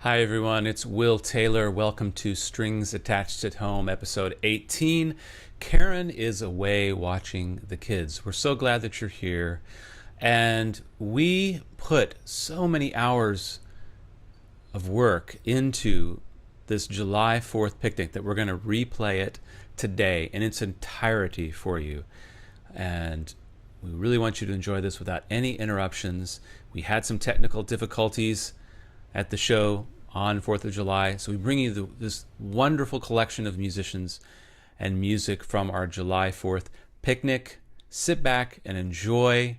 Hi everyone, it's Will Taylor. Welcome to Strings Attached at Home, episode 18. Karen is away watching the kids. We're so glad that you're here. And we put so many hours of work into this July 4th picnic that we're going to replay it today in its entirety for you. And we really want you to enjoy this without any interruptions. We had some technical difficulties at the show on 4th of July. So we bring you this wonderful collection of musicians and music from our July 4th picnic. Sit back and enjoy.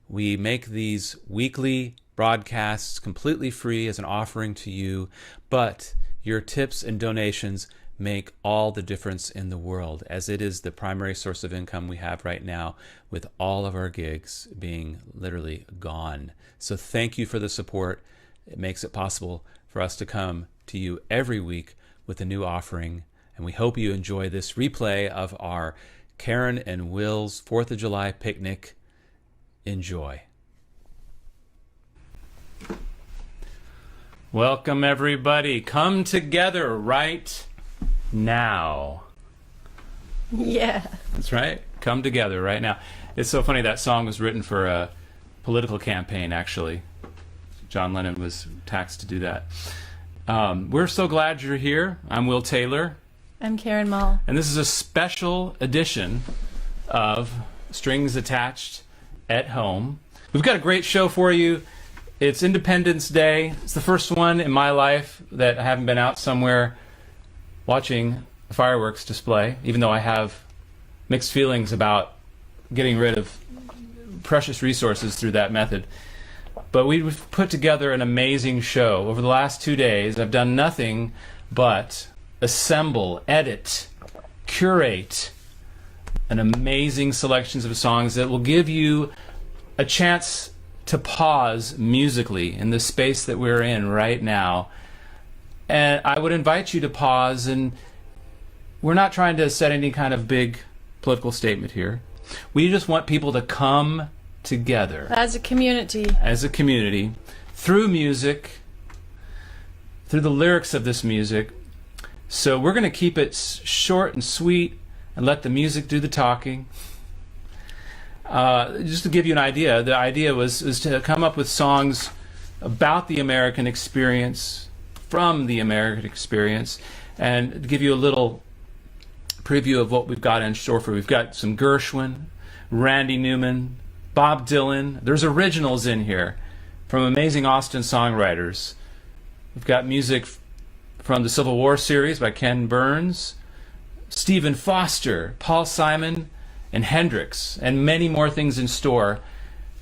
We make these weekly broadcasts completely free as an offering to you, but your tips and donations make all the difference in the world, as it is the primary source of income we have right now, with all of our gigs being literally gone. So thank you for the support. It makes it possible for us to come to you every week with a new offering, and we hope you enjoy this replay of our Karen and Will's 4th of July picnic. Enjoy. Welcome everybody. Come together right now. Yeah. That's right. Come together right now. It's so funny, that song was written for a political campaign, actually. John Lennon was taxed to do that. We're so glad you're here. I'm Will Taylor. I'm Karen Mall. And this is a special edition of Strings Attached at Home. We've got a great show for you. It's Independence Day. It's the first one in my life that I haven't been out somewhere watching a fireworks display, even though I have mixed feelings about getting rid of precious resources through that method. But we've put together an amazing show. Over the last 2 days, I've done nothing but assemble, edit, curate an amazing selections of songs that will give you a chance to pause musically in the space that we're in right now. And I would invite you to pause, and we're not trying to set any kind of big political statement here. We just want people to come together as a community, through music, through the lyrics of this music. So we're going to keep it short and sweet and let the music do the talking. Just to give you an idea, the idea was to come up with songs about the American experience, from the American experience, and to give you a little preview of what we've got in store for you. We've got some Gershwin, Randy Newman, Bob Dylan. There's originals in here from amazing Austin songwriters. We've got music from the Civil War series by Ken Burns, Stephen Foster, Paul Simon, and Hendrix, and many more things in store.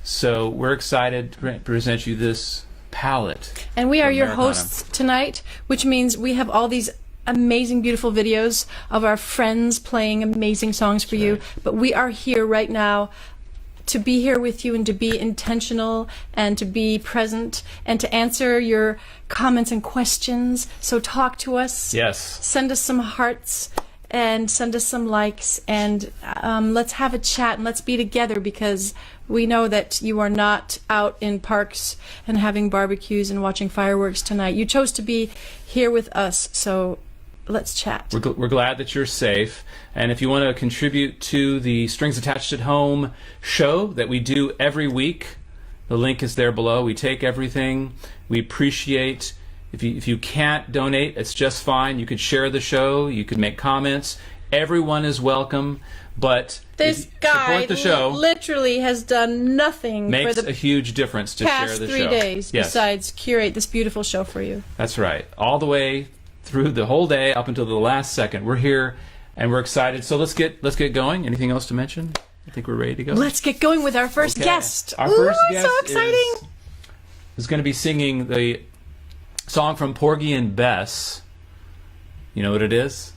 So we're excited to present you this palette. And we are your hosts tonight, which means we have all these amazing, beautiful videos of our friends playing amazing songs for you. But we are here right now to be here with you and to be intentional and to be present and to answer your comments and questions. So talk to us. Yes. Send us some hearts and send us some likes, and let's have a chat and let's be together, because we know that you are not out in parks and having barbecues and watching fireworks tonight. You chose to be here with us, so let's chat. We're glad that you're safe. And if you want to contribute to the Strings Attached at Home show that we do every week, the link is there below. We take everything. We appreciate. If you can't donate, it's just fine. You could share the show. You could make comments. Everyone is welcome. But this guy literally has done nothing makes for the a huge difference to share the show. Past 3 days, besides curate this beautiful show for you. That's right. All the way through the whole day up until the last second. We're here and we're excited. So let's get going. Anything else to mention? I think we're ready to go. Let's get going with our first guest. Our first guest so exciting. is going to be singing the song from Porgy and Bess. You know what it is?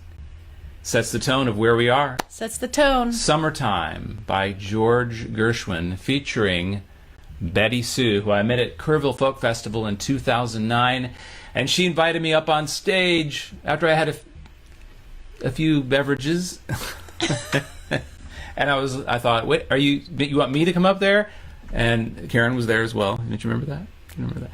Sets the tone of where we are. Sets the tone. Summertime by George Gershwin, featuring Betty Sue, who I met at Kerrville Folk Festival in 2009. And she invited me up on stage after I had a few beverages. And I thought, wait, you want me to come up there? And Karen was there as well. Didn't you remember that?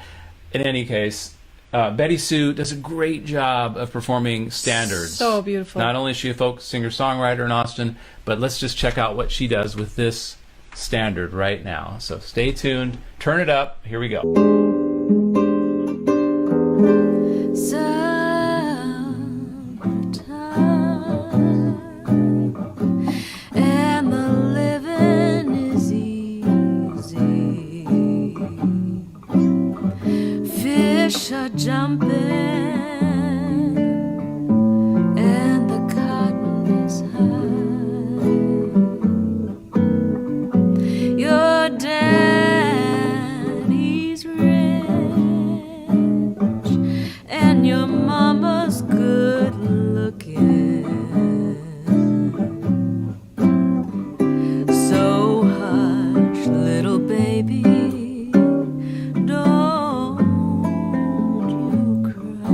In any case, Betty Sue does a great job of performing standards. So beautiful. Not only is she a folk singer-songwriter in Austin, but let's just check out what she does with this standard right now. So stay tuned. Turn it up. Here we go. And the living is easy. Fish are jumping, and the cotton is high. Your daddy's rich, and your mama's good looking. So hush, little baby, don't you cry.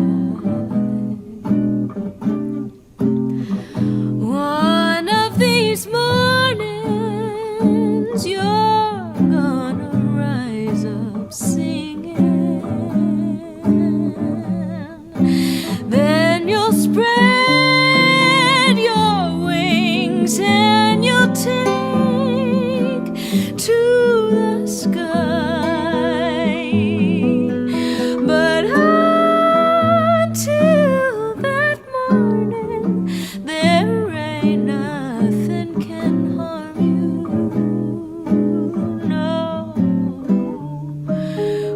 One of these mornings you're gonna rise up singing. Then you'll spread your wings and you'll take to the sky. But until that morning, there ain't nothing can harm you. No,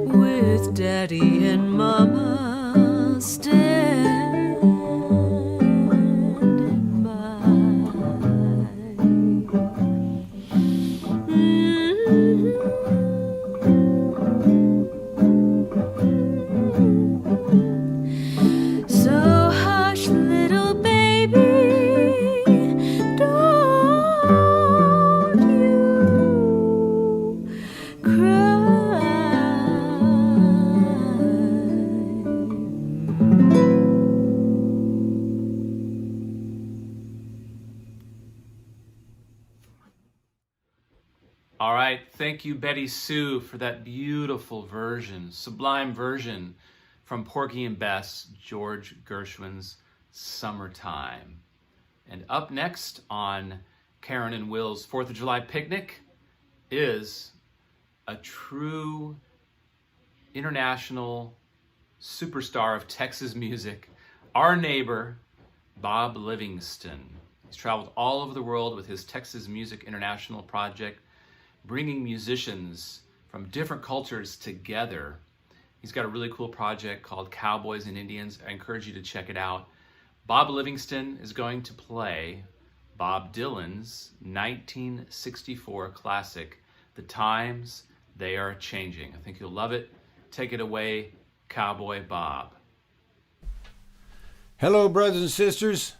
with Daddy and Mama standing by. So hush, little baby, don't you cry. All right, thank you, Betty Sue, for that beautiful version, sublime version from Porgy and Bess, George Gershwin's Summertime. And up next on Karen and Will's 4th of July picnic is a true international superstar of Texas music, our neighbor, Bob Livingston. He's traveled all over the world with his Texas Music International project, bringing musicians from different cultures together. He's got a really cool project called Cowboys and Indians. I encourage you to check it out. Bob Livingston is going to play Bob Dylan's 1964 classic, The Times They Are Changing. I think you'll love it. Take it away, Cowboy Bob. Hello, brothers and sisters.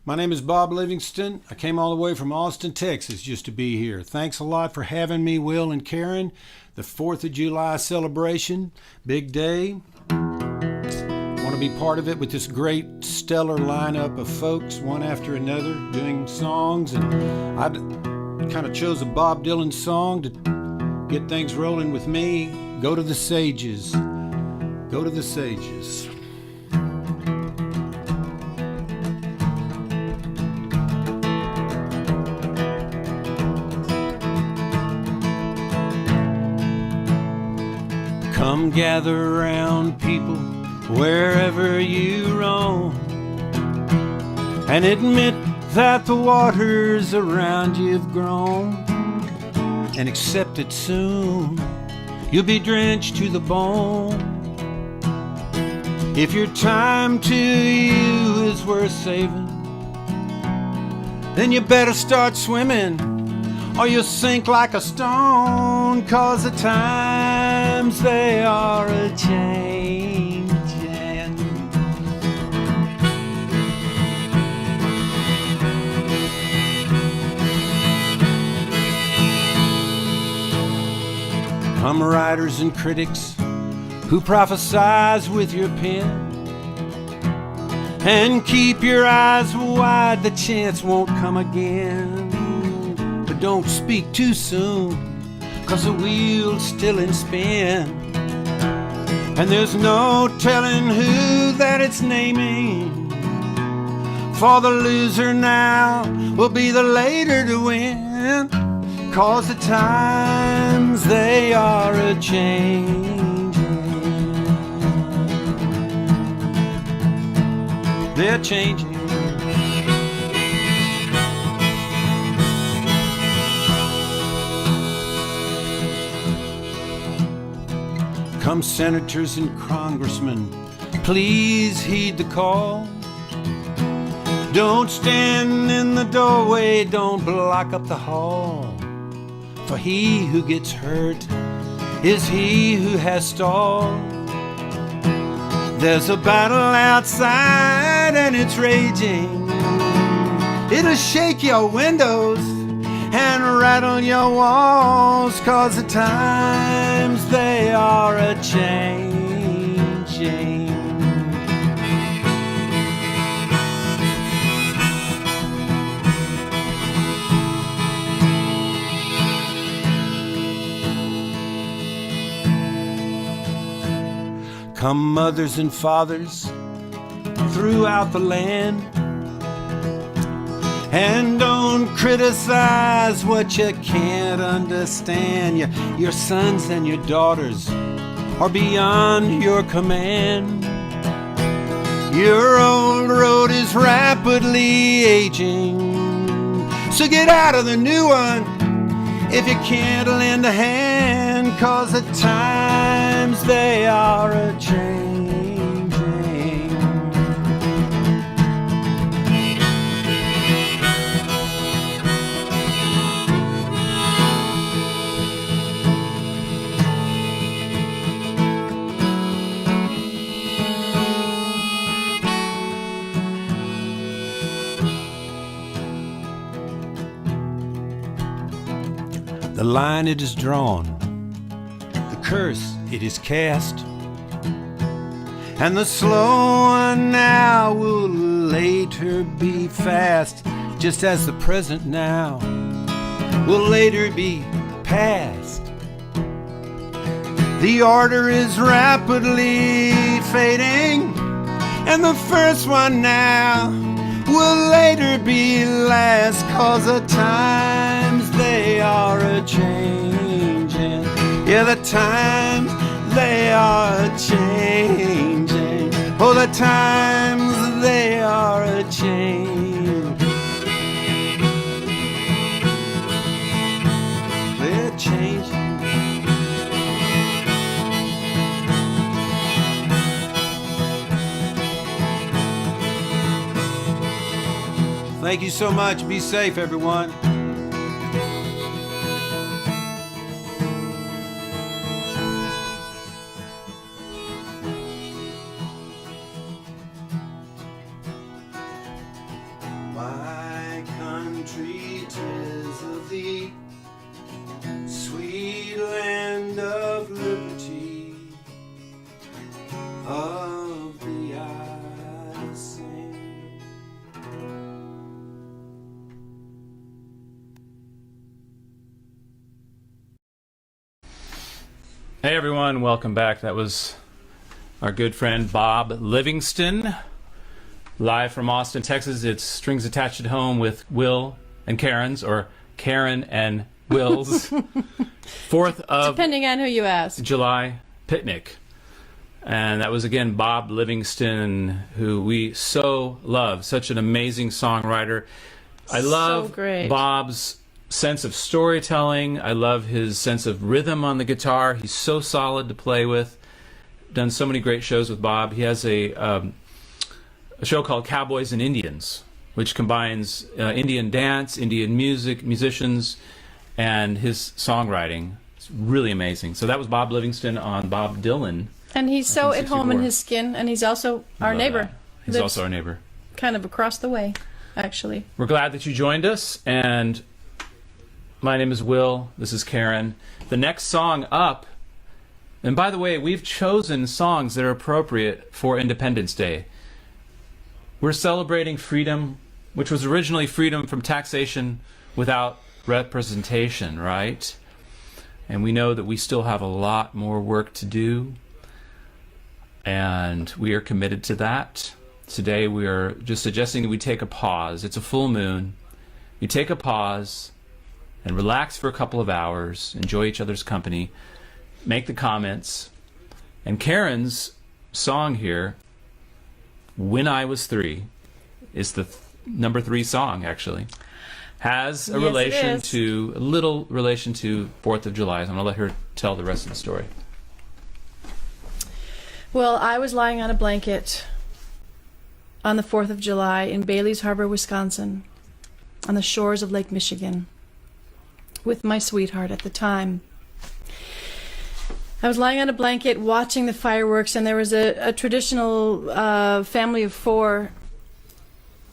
My name is Bob Livingston. I came all the way from Austin, Texas, just to be here. Thanks a lot for having me, Will and Karen. The 4th of July celebration, big day. Want to be part of it with this great stellar lineup of folks, one after another, doing songs. And I kind of chose a Bob Dylan song to get things rolling with me. Go to the Sages. Go to the Sages. Come gather around, people, wherever you roam, and admit that the waters around you've grown, and accept it soon. You'll be drenched to the bone. If your time to you is worth saving, then you better start swimming, or you'll sink like a stone, 'cause the times they are a-changin'. Come writers and critics who prophesize with your pen, and keep your eyes wide, the chance won't come again. But don't speak too soon, 'cause the wheel's still in spin. and there's no telling who that it's naming. For the loser now will be the later to win, 'cause the times they are a-changing. They're changing. Come senators and congressmen, please heed the call. Don't stand in the doorway, don't block up the hall. For he who gets hurt is he who has stalled. There's a battle outside and it's raging. It'll shake your windows and rattle your walls, 'cause the times they are a-changing. Come mothers and fathers throughout the land, and don't criticize what you can't understand. Your sons and your daughters are beyond your command. Your old road is rapidly aging, so get out of the new one if you can't lend a hand, 'cause the times they are a-changing. The line it is drawn, the curse it is cast, and the slow one now will later be fast, just as the present now will later be past. The order is rapidly fading, and the first one now will later be last, 'cause the times they are a-changing. Yeah, the times they are a-changing. Oh, the times they are a-changing. They're changing. Thank you so much. Be safe, everyone. My country, 'tis of thee, sweet land of liberty, of thee I sing. Hey everyone, welcome back. That was our good friend Bob Livingston, live from Austin, Texas. It's Strings Attached at Home with Will and Karen's, or Karen and Will's 4th of Depending on who you ask. July picnic. And that was again Bob Livingston, who we so love, such an amazing songwriter. I love great. Bob's sense of storytelling. I love his sense of rhythm on the guitar. He's so solid to play with. Done so many great shows with Bob. He has a show called Cowboys and Indians, which combines Indian dance, Indian music, musicians, and his songwriting. It's really amazing. So that was Bob Livingston on Bob Dylan. And he's so at home in 1964. his skin, and he's also our Love neighbor. that. He's Lives also our neighbor. kind of across the way, actually. We're glad that you joined us, and my name is Will. This is Karen. The next song up, and by the way, we've chosen songs that are appropriate for Independence Day. We're celebrating freedom, which was originally freedom from taxation without representation, right? And we know that we still have a lot more work to do. and we are committed to that. Today we are just suggesting that we take a pause. It's a full moon. You take a pause and relax for a couple of hours, enjoy each other's company, make the comments. And Karen's song here, When I Was 3, is the number 3 song, actually. Has a little relation to 4th of July. I'm going to let her tell the rest of the story. Well, I was lying on a blanket on the 4th of July in Bailey's Harbor, Wisconsin, on the shores of Lake Michigan, with my sweetheart at the time. I was lying on a blanket watching the fireworks, and there was a traditional family of 4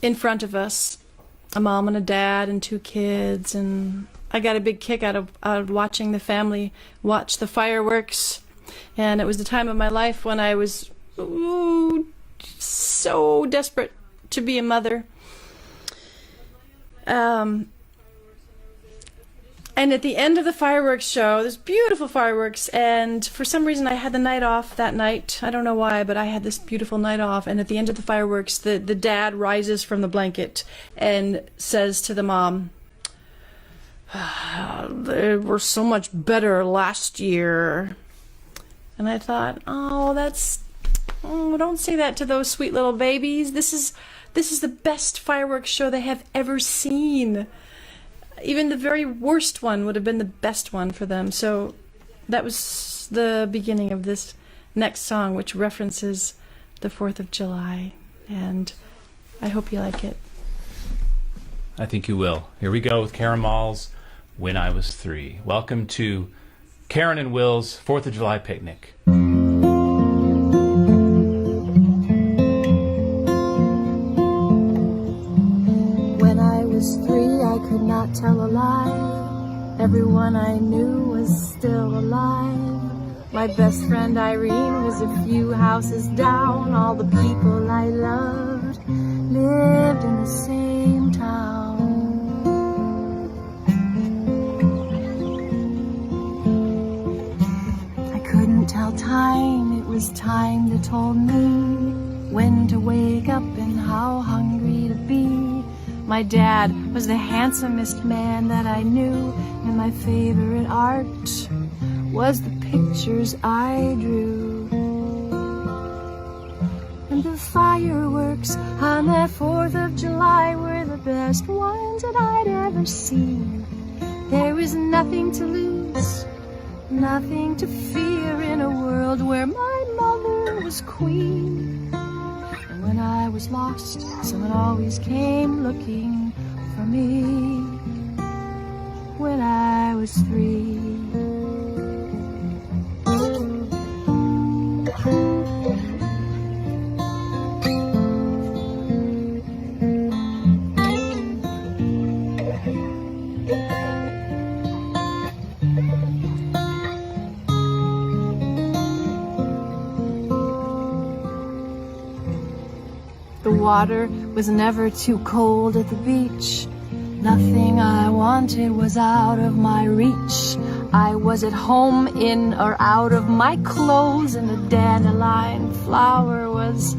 in front of us, a mom and a dad and 2 kids, and I got a big kick out of watching the family watch the fireworks. And it was the time of my life when I was so desperate to be a mother. And at the end of the fireworks show, there's beautiful fireworks, and for some reason I had the night off that night. I don't know why, but I had this beautiful night off, and at the end of the fireworks, the dad rises from the blanket and says to the mom, "They were so much better last year." And I thought, don't say that to those sweet little babies. This is the best fireworks show they have ever seen. Even the very worst one would have been the best one for them. So that was the beginning of this next song, which references the 4th of July. And I hope you like it. I think you will. Here we go with Karen Mall's When I Was 3. Welcome to Karen and Will's 4th of July picnic. When I was 3, I could not tell a lie. Everyone I knew was still alive. My best friend Irene was a few houses down. All the people I loved lived in the same town. Tell time, it was time that told me when to wake up and how hungry to be. My dad was the handsomest man that I knew, and my favorite art was the pictures I drew. And the fireworks on that 4th of July were the best ones that I'd ever seen. There was nothing to lose, nothing to fear in a world where my mother was queen. And when I was lost, someone always came looking for me. When I was 3. The water was never too cold at the beach. Nothing I wanted was out of my reach. I was at home in or out of my clothes, and the dandelion flower was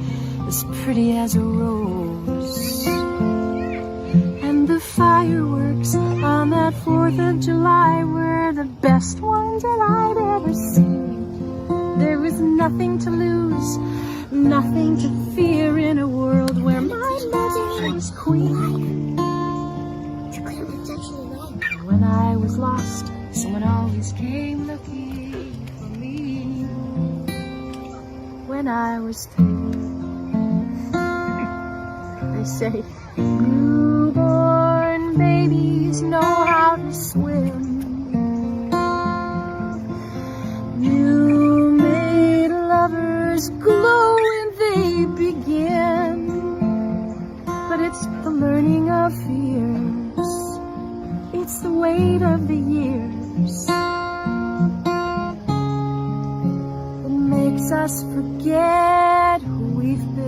as pretty as a rose. And the fireworks on that 4th of July were the best ones that I'd ever seen. There was nothing to lose, nothing to fear in a world where my mother was queen. When I was lost, someone always came looking for me. When I was 3. They say newborn babies know how to swim. New-made lovers glow when they begin. But it's the learning of fears, it's the weight of the years that makes us forget who we've been.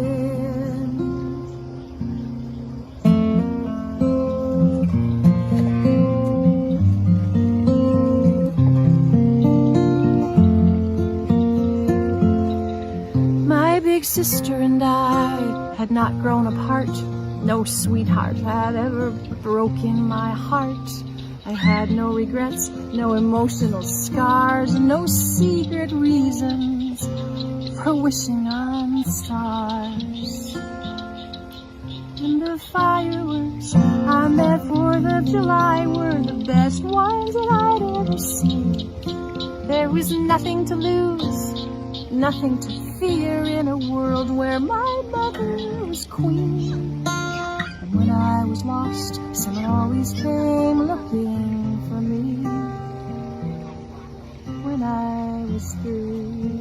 sister and I had not grown apart. No sweetheart had ever broken my heart. I had no regrets, no emotional scars, no secret reasons for wishing on stars. And the fireworks on that 4th of July were the best ones that I'd ever seen. There was nothing to lose, nothing to fear in a world where my mother was queen. And when I was lost, someone always came looking for me. When I was through.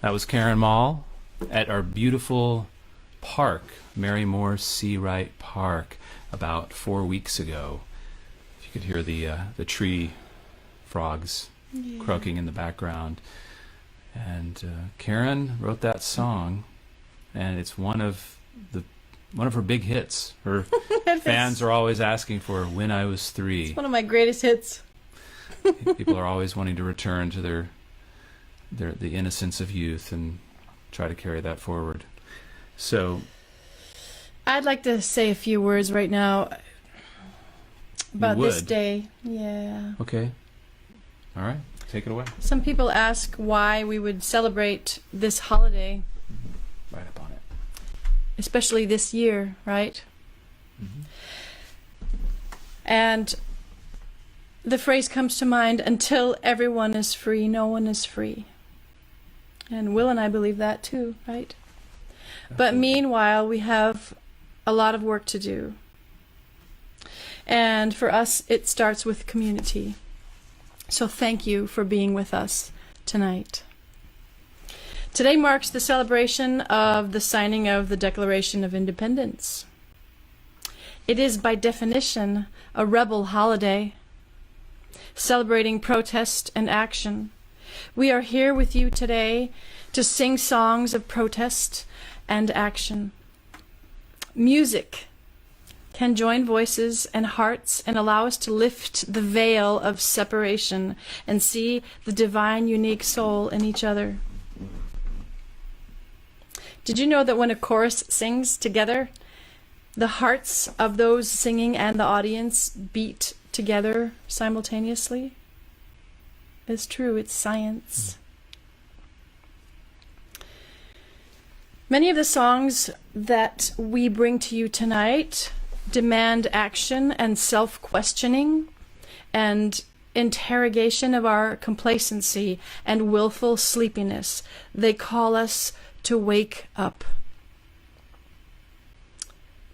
That was Karen Mall at our beautiful park, Mary Moore Seawright Park, about 4 weeks ago. If you could hear the tree frogs croaking in the background. And Karen wrote that song, and it's one of her big hits. Her fans are always asking for "When I Was 3." It's one of my greatest hits. People are always wanting to return to the innocence of youth and try to carry that forward. So I'd like to say a few words right now about this would? day. Yeah. Okay. All right. Take it away. Some people ask why we would celebrate this holiday, Right up on it. especially this year, right? Mm-hmm. And the phrase comes to mind, until everyone is free, no one is free. And Will and I believe that too, right? But meanwhile, we have a lot of work to do. And for us, it starts with community. So thank you for being with us tonight. Today marks the celebration of the signing of the Declaration of Independence. It is by definition a rebel holiday, celebrating protest and action. We are here with you today to sing songs of protest and action. Music can join voices and hearts and allow us to lift the veil of separation and see the divine, unique soul in each other. Did you know that when a chorus sings together, the hearts of those singing and the audience beat together simultaneously? It's true, it's science. Many of the songs that we bring to you tonight demand action and self-questioning and interrogation of our complacency and willful sleepiness. They call us to wake up.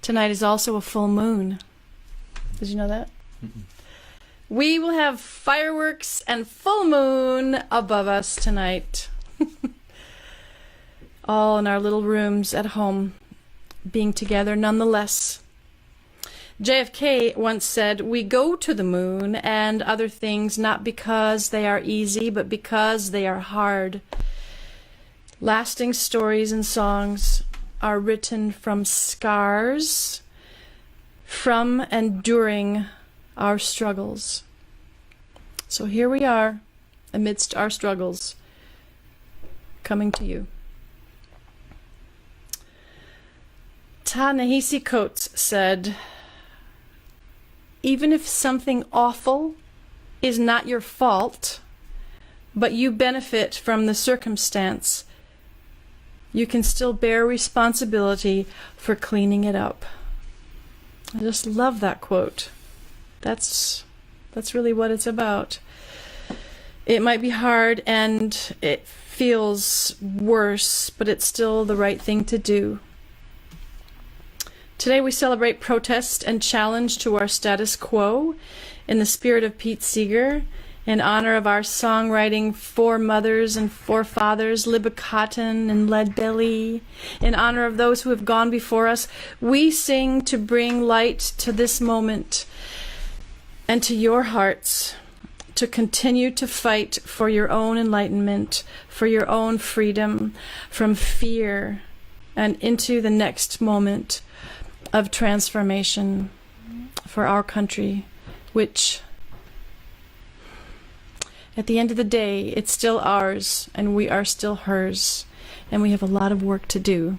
Tonight is also a full moon. Did you know that? Mm-mm. We will have fireworks and full moon above us tonight. All in our little rooms at home, being together nonetheless. JFK once said, "We go to the moon and other things not because they are easy, but because they are hard." Lasting stories and songs are written from scars, from and during our struggles. So here we are, amidst our struggles, coming to you. Ta-Nehisi Coates said, "Even if something awful is not your fault, but you benefit from the circumstance, you can still bear responsibility for cleaning it up." I just love that quote. That's really what it's about. It might be hard and it feels worse, but it's still the right thing to do. Today we celebrate protest and challenge to our status quo in the spirit of Pete Seeger in honor of our songwriting foremothers and forefathers, Libba Cotton and Leadbelly, in honor of those who have gone before us, we sing to bring light to this moment and to your hearts, to continue to fight for your own enlightenment, for your own freedom from fear and into the next moment of transformation for our country, which at the end of the day, it's still ours, and we are still hers, and we have a lot of work to do.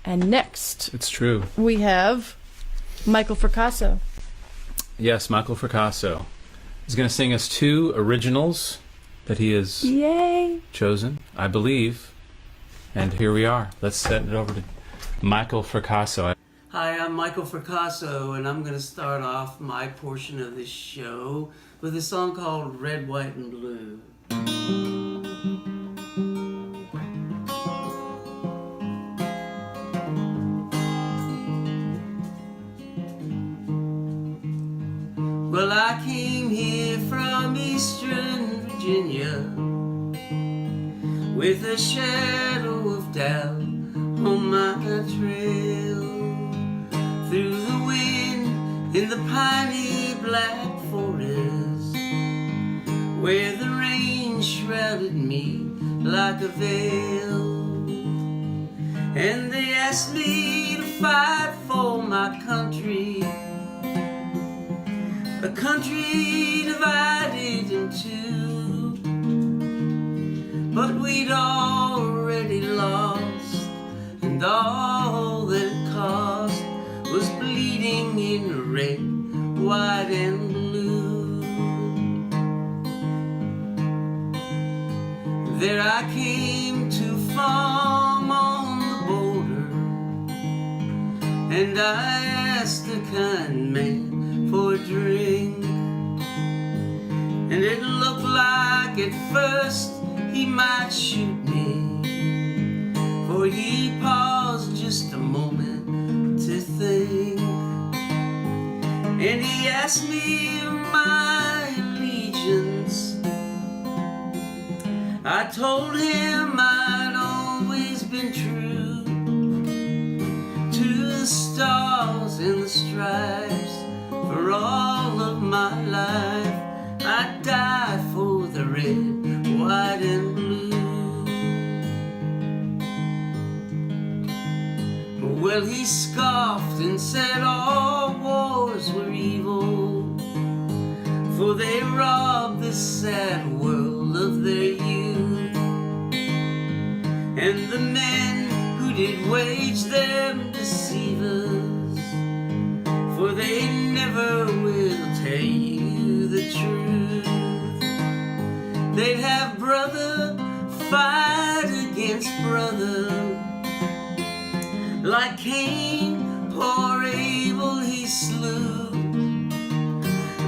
And next, It's true. we have Michael Fracasso. Yes, Michael Fracasso is going to sing us 2 originals that he has Yay! chosen, I believe. And here we are. Let's send it over to Michael Fracasso. Hi, I'm Michael Fracasso, and I'm going to start off my portion of this show with a song called Red, White, and Blue. Well, I came here from Eastern Virginia with a shadow of doubt on my trail. Through the wind in the piney black forest, where the rain shrouded me like a veil. And they asked me to fight for my country, a country divided in two. But we'd already lost, and all that it cost was bleeding in red, white, and blue. There I came to farm on the border, and I asked the kind man for a drink. And it looked like at first he might shoot me, for he paused just a moment to think. And he asked me my allegiance. I told him I'd always been true to the stars and the stripes. For all of my life I'd die for the red, white, and blue. Well, he scoffed and said all wars were evil, for they robbed this sad world of their youth. And the men who did wage them deceive us, for they never will tell you the truth. They'd have brother fight against brother, like Cain, poor Abel he slew.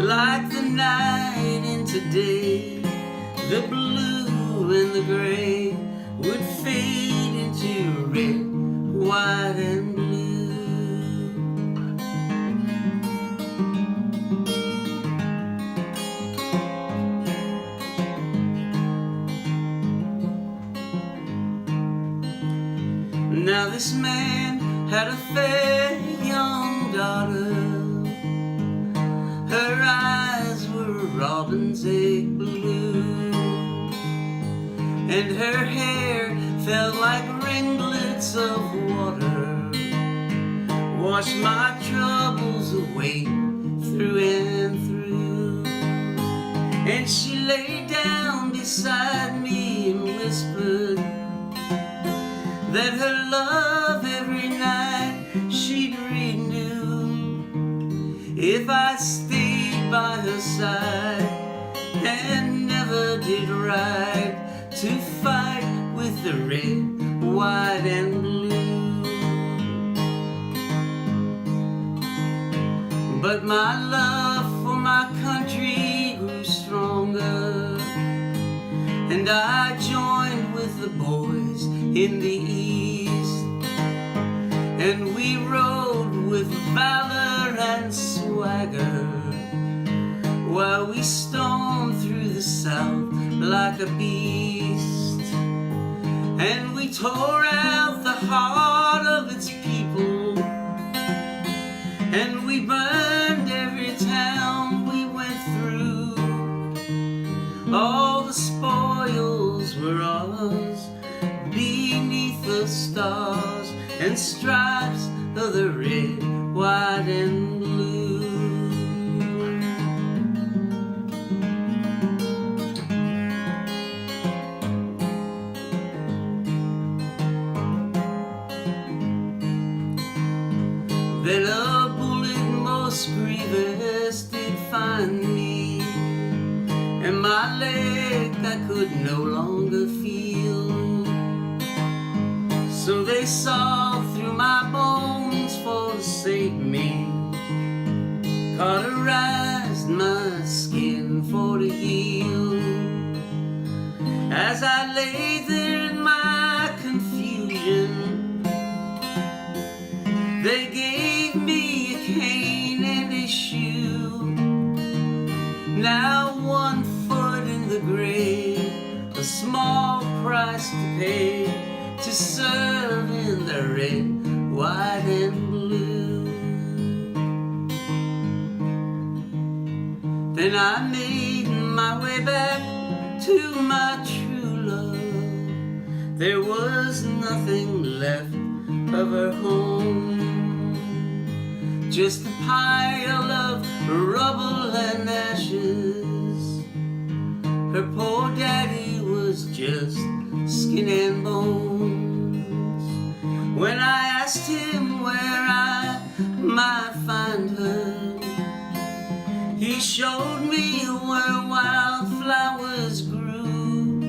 Like the night into day, the blue and the gray would fade into red, white, and blue. Now this man had a fair young daughter. Her eyes were robin's egg blue, and her hair felt like ringlets of water, washed my troubles away through and through. And she lay down beside me and whispered that her love every night she'd renew if I stayed by her side and never did ride to fight with the red, white, and blue. But my love for my country grew stronger, and I joined with the boys in the east, and we rode with valor and swagger like a beast, and we tore out the heart of its people, and we burned every town we went through. All the spoils were ours beneath the stars and stripes of the red, white, and blue. Then a bullet most grievous did find me, and my leg I could no longer feel. So they saw through my bones for to save me, cauterized my skin for to heal. As I lay there in my confusion, they gave me a cane and a shoe. Now 1 foot in the grave, a small price to pay to serve in the red, white, and blue. Then I made my way back to my true love. There was nothing left of her home, just a pile of rubble and ashes. Her poor daddy was just skin and bones. When I asked him where I might find her, he showed me where wildflowers grew.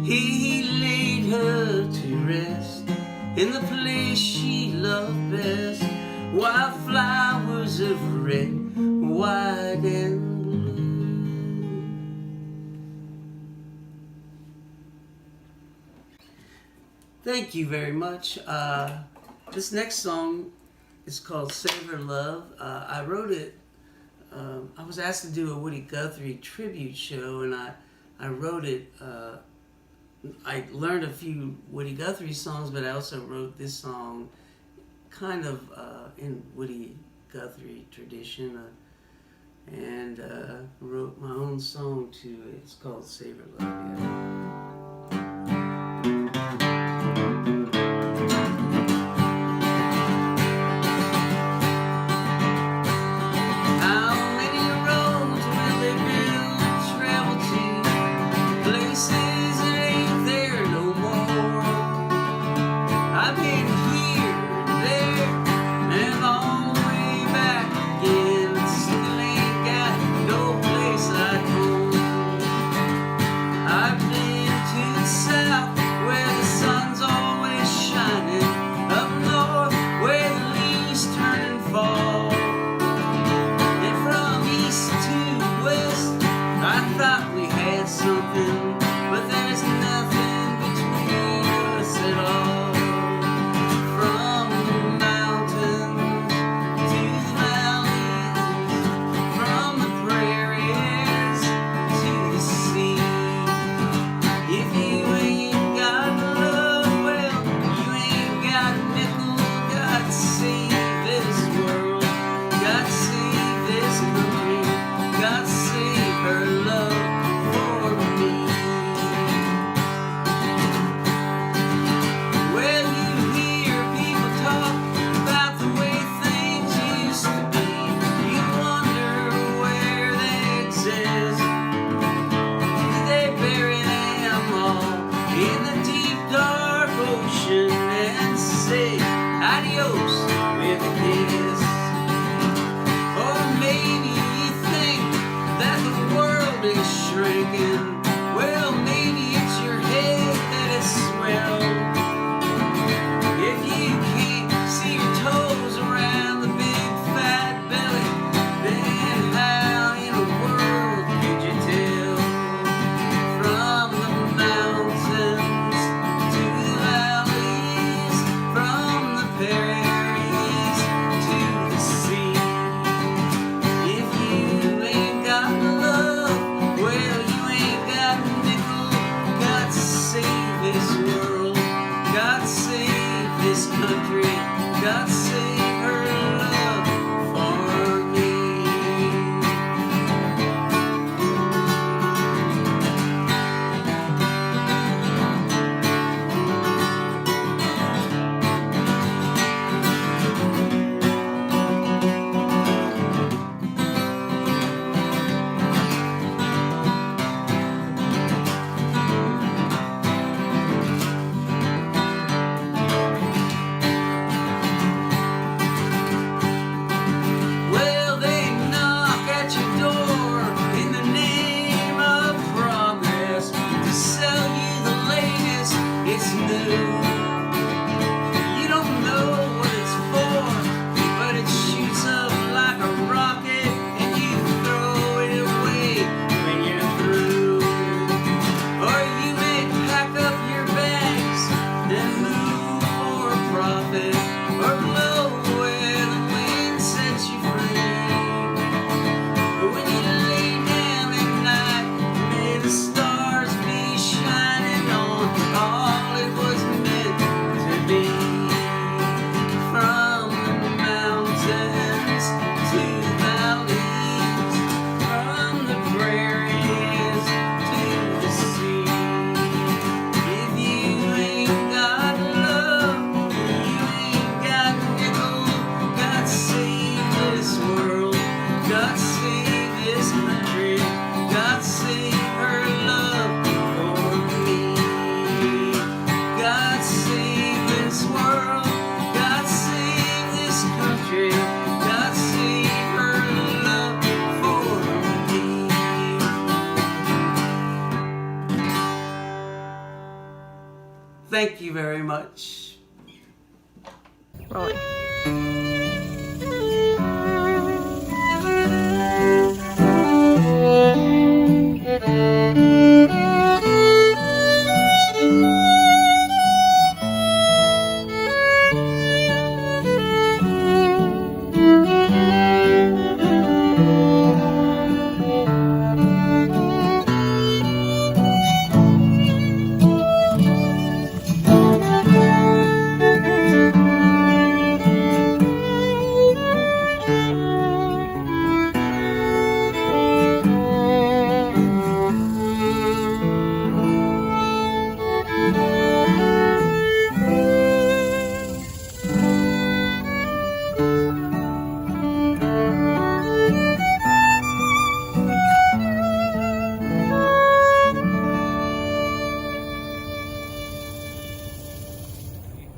He laid her to rest in the place she loved best, wildflowers of red, white, and blue. Thank you very much. This next song is called Save Her Love. I wrote it, I was asked to do a Woody Guthrie tribute show, and I wrote it, I learned a few Woody Guthrie songs, but I also wrote this song kind of in Woody Guthrie tradition, and wrote my own song to it. It's called Save Her Love. How many roads will they build to travel to, places that ain't there no more? I've been here and there and all the way back again, still ain't got no place like home. I've been to the south where the sun's always shining, up north where the leaves turn and fall, and from east to west I thought we had something, but there's nothing between us at all. From the mountains to the valleys, from the prairies to the sea. If you ain't got love, well, you ain't got a nickel. God save this world, God save this country, God save her love for me. Well, you hear people talk about the way things used to be. You wonder where they exist. Did they bury them all in the deep dark ocean and say adios with a kiss? Or maybe you think that the world is shrinking. Well, maybe it's your head that is swelled. If you can't see your toes around the big fat belly, then how in the world could you tell? From the mountains country. God save her love for me. Well, they knock at your door in the name of progress to sell you the latest. It's new. You don't know what it's for, but it shoots up like a rocket and you throw it away when you're through. Or you may pack up your bags and move for a profit, or blow where the wind sets you free. But when you lay down at night, may the stars be shining on all it was meant to be. From the mountains to the valleys, from the prairies to the sea. If you ain't got love, you ain't got nickel. God save this world, God save this country, God save her love for me. God save this world, God save this country, God save her love for me. Thank you very much. Rolling.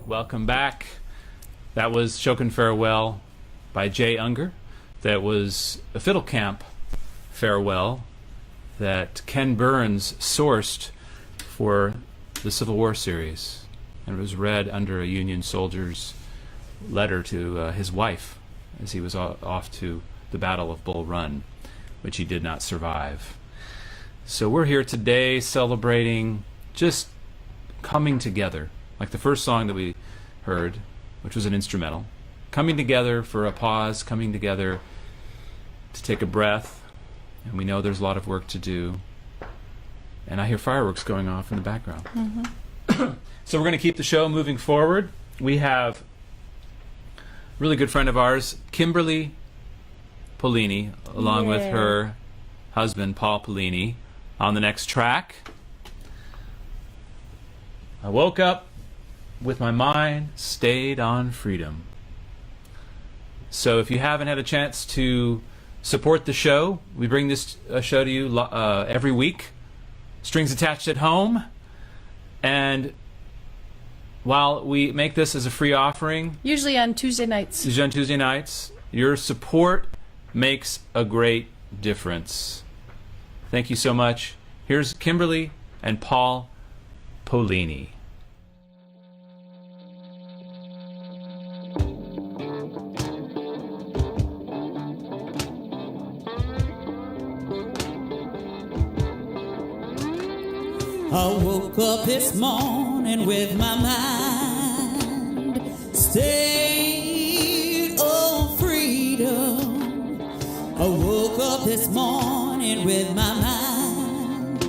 Welcome back. That was Shokin Farewell by Jay Unger. That was a fiddle camp farewell that Ken Burns sourced for the Civil War series. And it was read under a Union soldier's letter to his wife as he was off to the Battle of Bull Run, which he did not survive. So we're here today celebrating just coming together, like the first song that we heard, which was an instrumental, coming together for a pause, coming together to take a breath, and we know there's a lot of work to do. And I hear fireworks going off in the background. Mm-hmm. So we're going to keep the show moving forward. We have a really good friend of ours, Kimberly Polinni, along with Yay. her husband, Paul Polinni, on the next track. I woke up with my mind stayed on freedom. So if you haven't had a chance to support the show, we bring this show to you every week. Strings Attached at Home. And while we make this as a free offering, Usually on Tuesday nights. your support makes a great difference. Thank you so much. Here's Kimberly and Paul Polinni. I woke up this morning with my mind stayed on freedom. I woke up this morning with my mind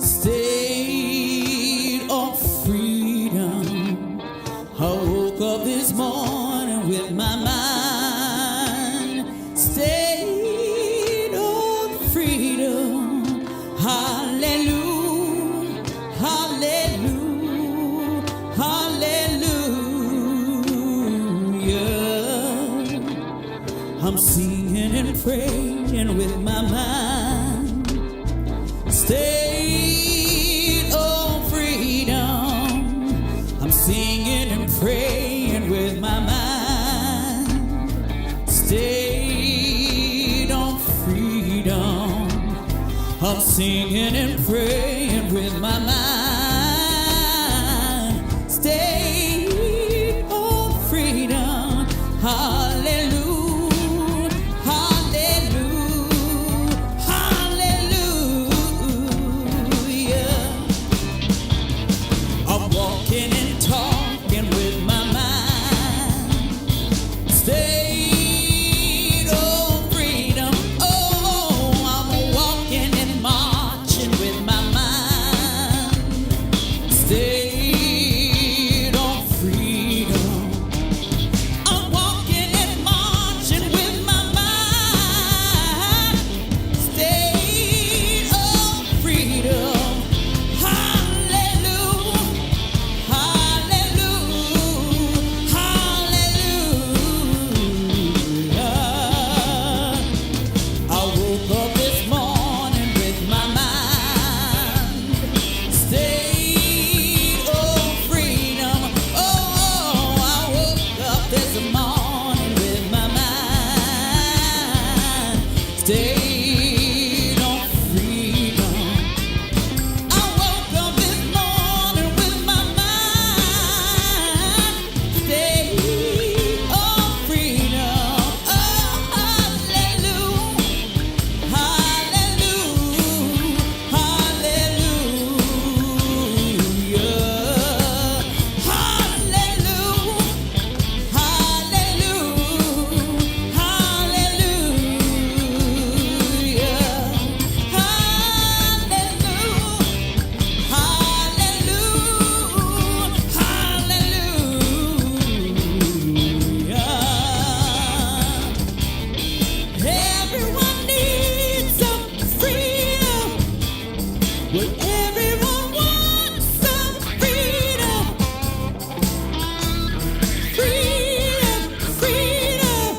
stayed on freedom. I woke up this morning with my mind stayed on freedom. Hallelujah, hallelujah, hallelujah. I'm singing and praying with my mind stayed on freedom. I'm singing and praying with my mind stayed on freedom. I'm singing and praying with my mind stayed on freedom. Hallelujah. Walking and talking with my mind stayed on freedom. Oh, I'm walking and marching with my mind stayed on freedom. I'm walking and marching with my mind stayed on freedom. Stayed on freedom. I woke up this morning with my mind stayed on freedom. Oh, hallelujah, hallelujah, hallelujah, hallelujah, hallelujah, everyone needs some freedom. Well, everyone wants some freedom. Freedom, freedom.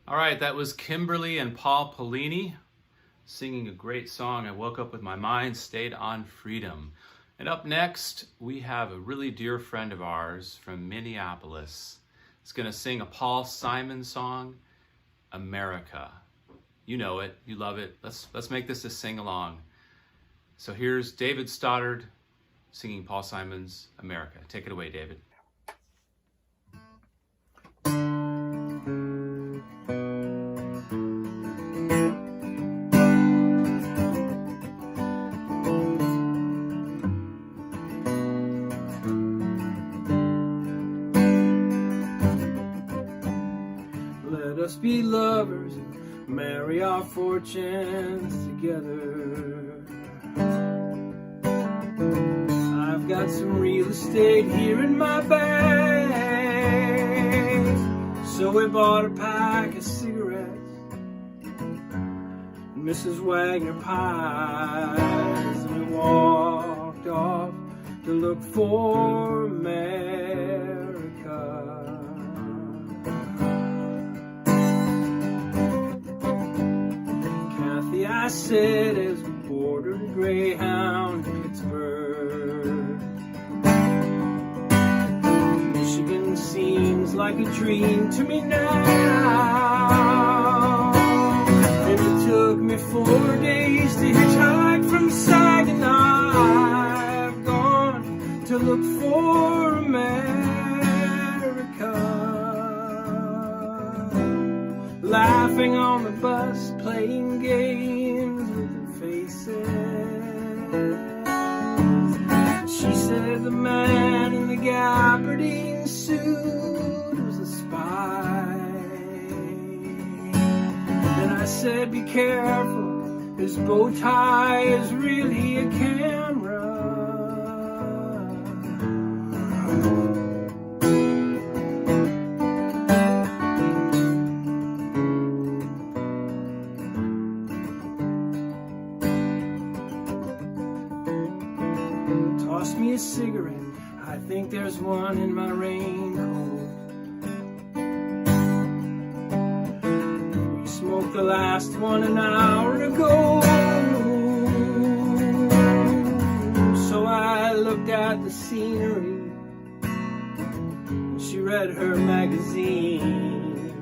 All right, that was Kimberly and Paul Polinni singing a great song, I Woke Up With My Mind Stayed on Freedom. And up next, we have a really dear friend of ours from Minneapolis. He's going to sing a Paul Simon song, America. You know it, you love it. Let's make this a sing-along. So here's David Stoddard singing Paul Simon's America. Take it away, David. Let us be lovers and marry our fortunes together. I've got some real estate here in my bag, so we bought a pack of cigarettes and Mrs. Wagner pies, and we walked off to to look for America. Kathy, I said as we boarded a Greyhound in Pittsburgh, Michigan seems like a dream to me now. And it took me 4 days to hitchhike from Saginaw. I've gone to look for America. Laughing on the bus, playing games with her faces. She said the man in the gabardine suit was a spy. Then I said, be careful, his bow tie is really a camera. Toss me a cigarette, I think there's one in my raincoat. We smoked the last one an hour ago. So I looked at the scenery, and she read her magazine,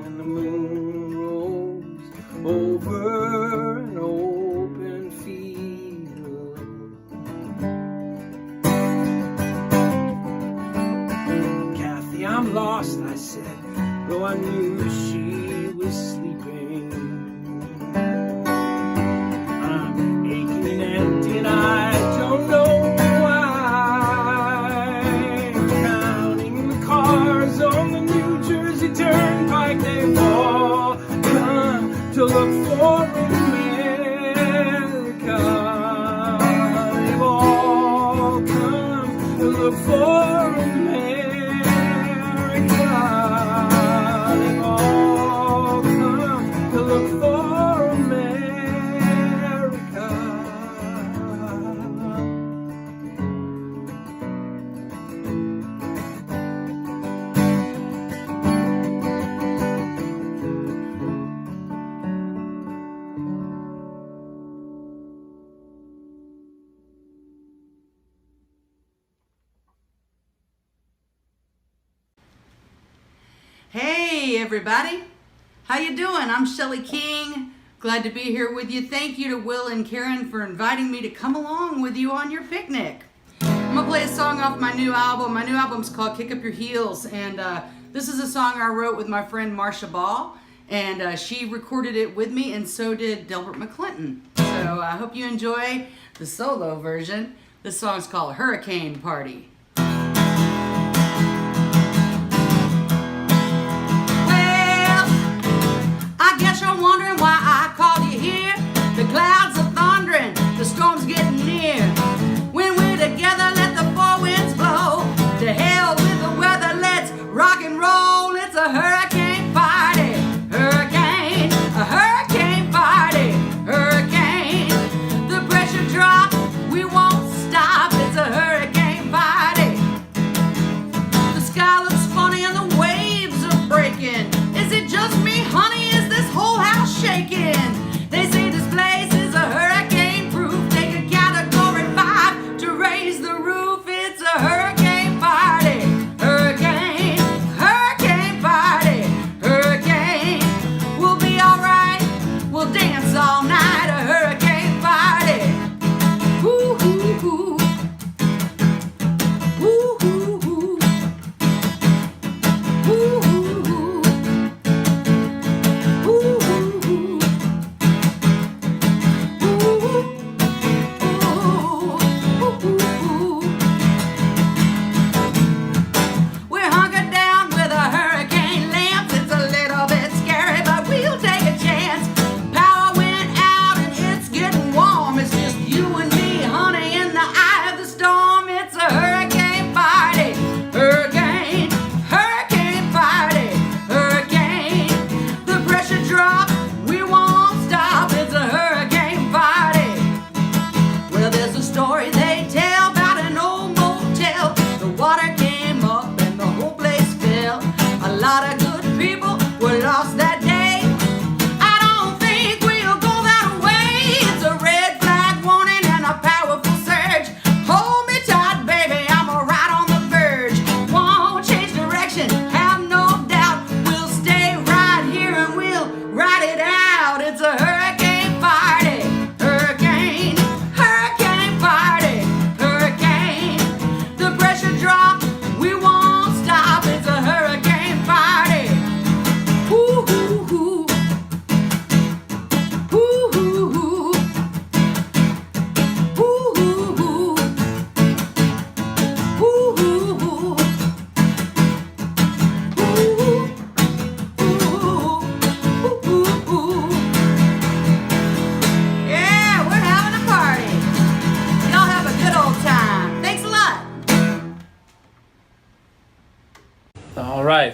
and the moon rose over an open field. Kathy, I'm lost, I said, though I knew she was sleeping. I'm aching and empty and I don't know why. Counting the cars on the New Jersey Turnpike, they've all come to look for America. They've all come to look for America. They've all come to look for America. Hey everybody, how you doing? I'm Shelly King. Glad to be here with you. Thank you to Will and Karen for inviting me to come along with you on your picnic. I'm gonna play a song off my new album. My new album's called Kick Up Your Heels, and this is a song I wrote with my friend Marcia Ball, and she recorded it with me, and so did Delbert McClinton. So I hope you enjoy the solo version. This song's called Hurricane Party. I guess you're wondering why I called you here. The clouds are thundering, the storm's getting near. When we're together, let the four winds blow. To hell with the weather, let's rock and roll. It's a hurricane party. Hurricane, a hurricane party. Hurricane, the pressure drops, we won't stop. It's a hurricane party. The sky looks funny and the waves are breaking. Is it just me, honey? Is this whole house shaking? They say this place is a hurricane proof. Take a category 5 to raise the roof. It's a hurricane party. Hurricane, hurricane party. Hurricane, we'll be alright. We'll dance all night. A hurricane party. Woo-hoo.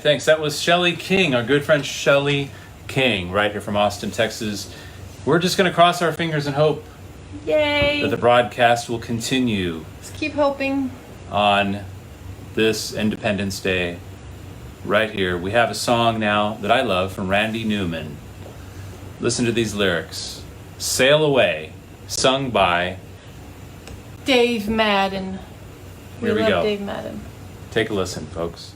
thanks. That was Shelly King, our good friend Shelly King, right here from Austin, Texas. We're just going to cross our fingers and hope Yay! that the broadcast will continue Let's keep hoping. on this Independence Day. Right here, we have a song now that I love from Randy Newman. Listen to these lyrics. Sail Away, sung by... Dave Madden. Here we love go. Dave Madden. Take a listen, folks.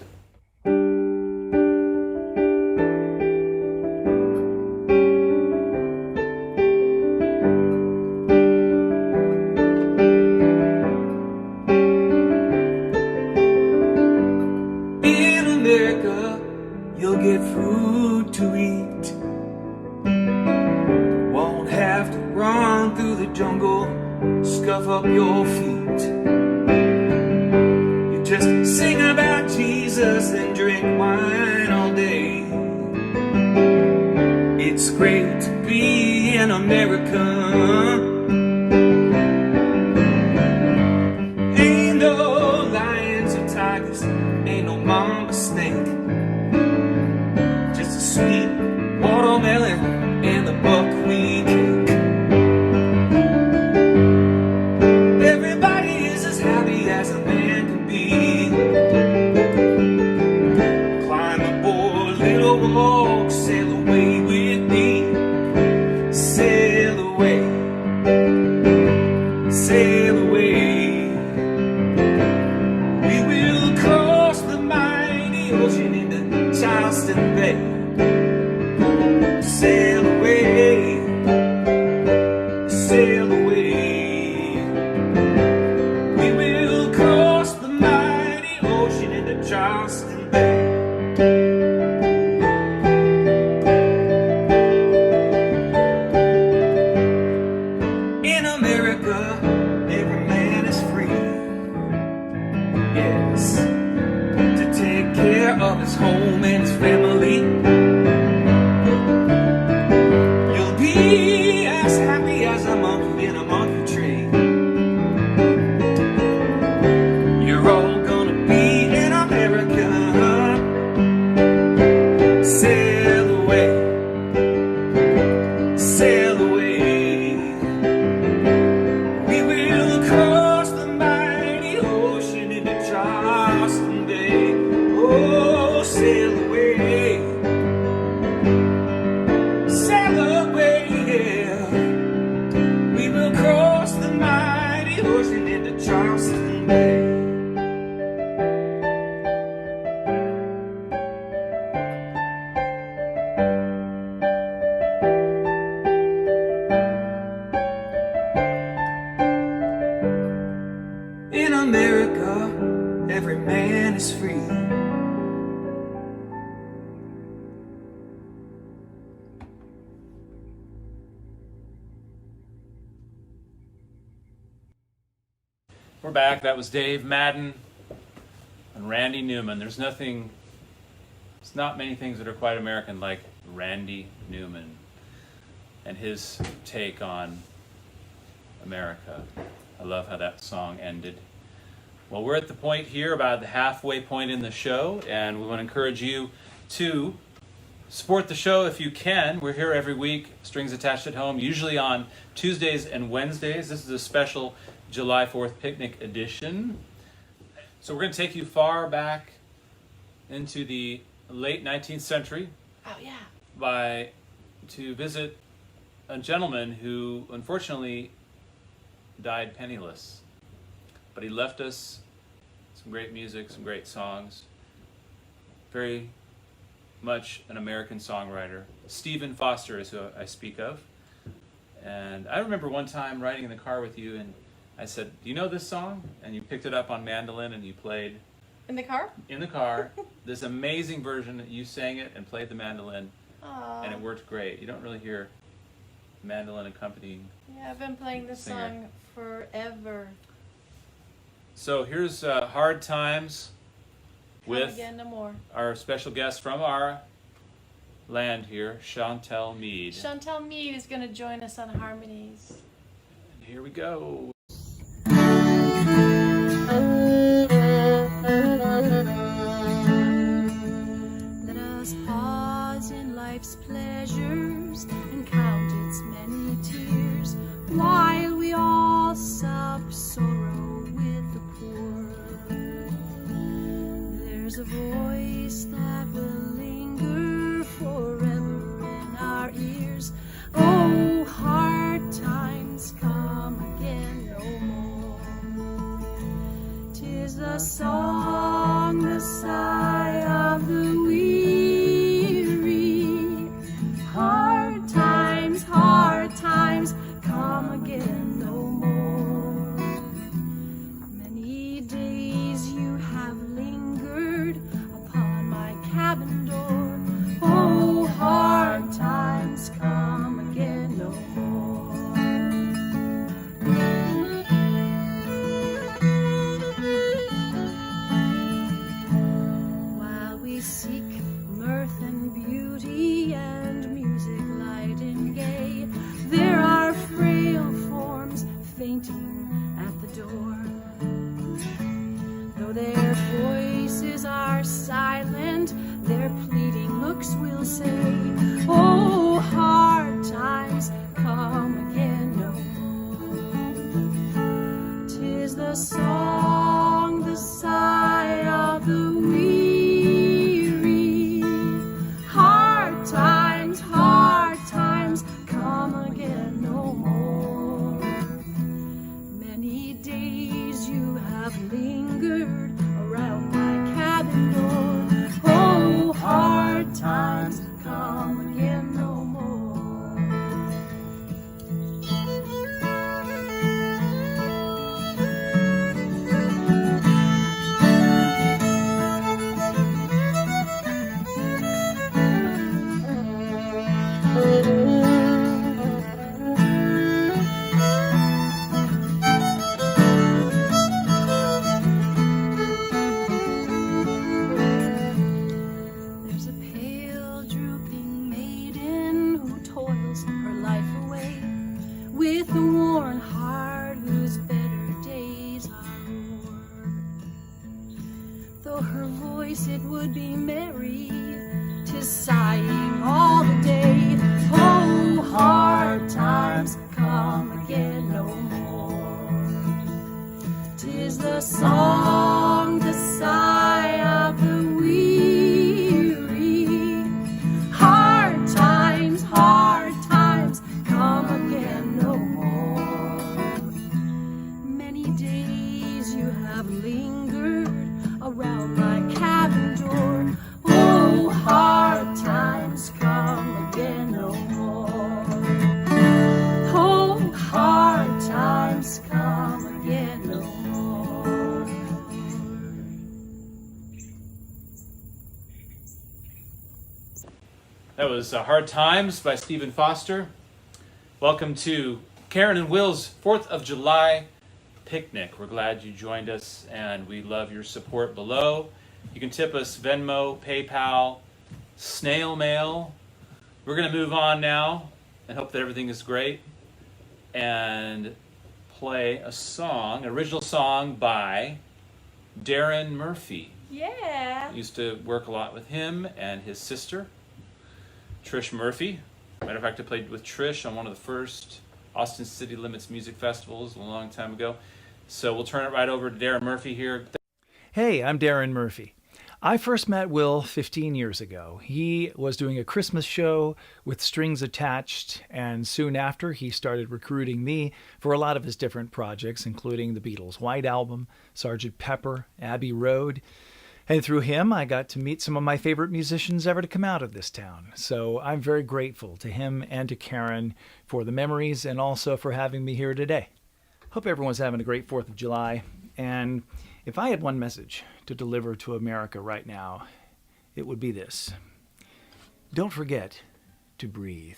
In America, you'll get food to eat. Won't have to run through the jungle, scuff up your feet. You just sing about Jesus and drink wine all day. It's great to be an American. Ain't no lions or tigers, ain't no mama snake. Just a sweet watermelon and the buckwheat cake. Everybody is as happy as a man can be. Climb aboard, little walk, sail away with me. Sail away, sail away. We will cross the mighty ocean into Charleston Bay. Sail away, sail away. We will cross the mighty ocean into Charleston Bay. In America, every man is free. Yes, to take care of his home and his family. You'll be as happy as a monkey in a monkey tree. You're all gonna be in America. Sail away, sail away. We will cross the mighty ocean into Charleston Bay. Oh, sail away, sail away, yeah. We will cross the mighty ocean into Charleston Bay. In America, every man is free. We're back. That was Dave Madden and Randy Newman. There's not many things that are quite American like Randy Newman and his take on America. I love how that song ended. Well, we're at the point here, about the halfway point in the show, and we want to encourage you to support the show if you can. We're here every week, Strings Attached at Home, usually on Tuesdays and Wednesdays. This is a special July 4th picnic edition. So we're going to take you far back into the late 19th century. Oh, yeah. To visit a gentleman who unfortunately died penniless. But he left us some great music, some great songs. Very much an American songwriter. Stephen Foster is who I speak of. And I remember one time riding in the car with you and I said, "Do you know this song?" And you picked it up on mandolin and you played In the car? in the car this amazing version that you sang it and played the mandolin, Aww. and it worked great. You don't really hear mandolin accompanying. Yeah, I've been playing this Singer. song forever. So here's Hard Times Come with again, no more. our special guest from our land here, Chantel Mead. Chantel Mead is going to join us on harmonies. Here we go. the song, the sigh of the weary. Hard times come again no more. Many days you have lingered upon my cabin door. Oh, hard times come again no more. While we seek mirth and beauty and music light and gay, there are frail forms fainting at the door. Though their voices are silent, their pleading looks will say, oh, hard times come again no more. 'Tis the song, the sigh of the weary. Hard times come again no more. Many days you have lingered around my cabin door. Oh, hard times come again no more. There's a pale, drooping maiden who toils her life away with a worn heart whose better days are o'er. Though her voice it would be merry, 'tis sighing all the day. Oh, hard times come again no more. 'Tis the song, the sigh of the weary. Hard times come again no more. Many days you have lingered around my cabin door. Oh, hard times come again no more. Oh, hard times come again no more. That was Hard Times by Stephen Foster. Welcome to Karen and Will's 4th of July picnic. We're glad you joined us, and we love your support below. You can tip us Venmo, PayPal, snail mail. We're going to move on now and hope that everything is great and play a song, an original song by Darren Murphy. Yeah. Used to work a lot with him and his sister, Trish Murphy. Matter of fact, I played with Trish on one of the first Austin City Limits music festivals a long time ago. So we'll turn it right over to Darren Murphy here. Hey, I'm Darren Murphy. I first met Will 15 years ago. He was doing a Christmas show with Strings Attached, and soon after he started recruiting me for a lot of his different projects, including the Beatles' White Album, Sgt. Pepper, Abbey Road. And through him, I got to meet some of my favorite musicians ever to come out of this town. So I'm very grateful to him and to Karen for the memories and also for having me here today. Hope everyone's having a great 4th of July. And if I had one message to deliver to America right now, it would be this. Don't forget to breathe.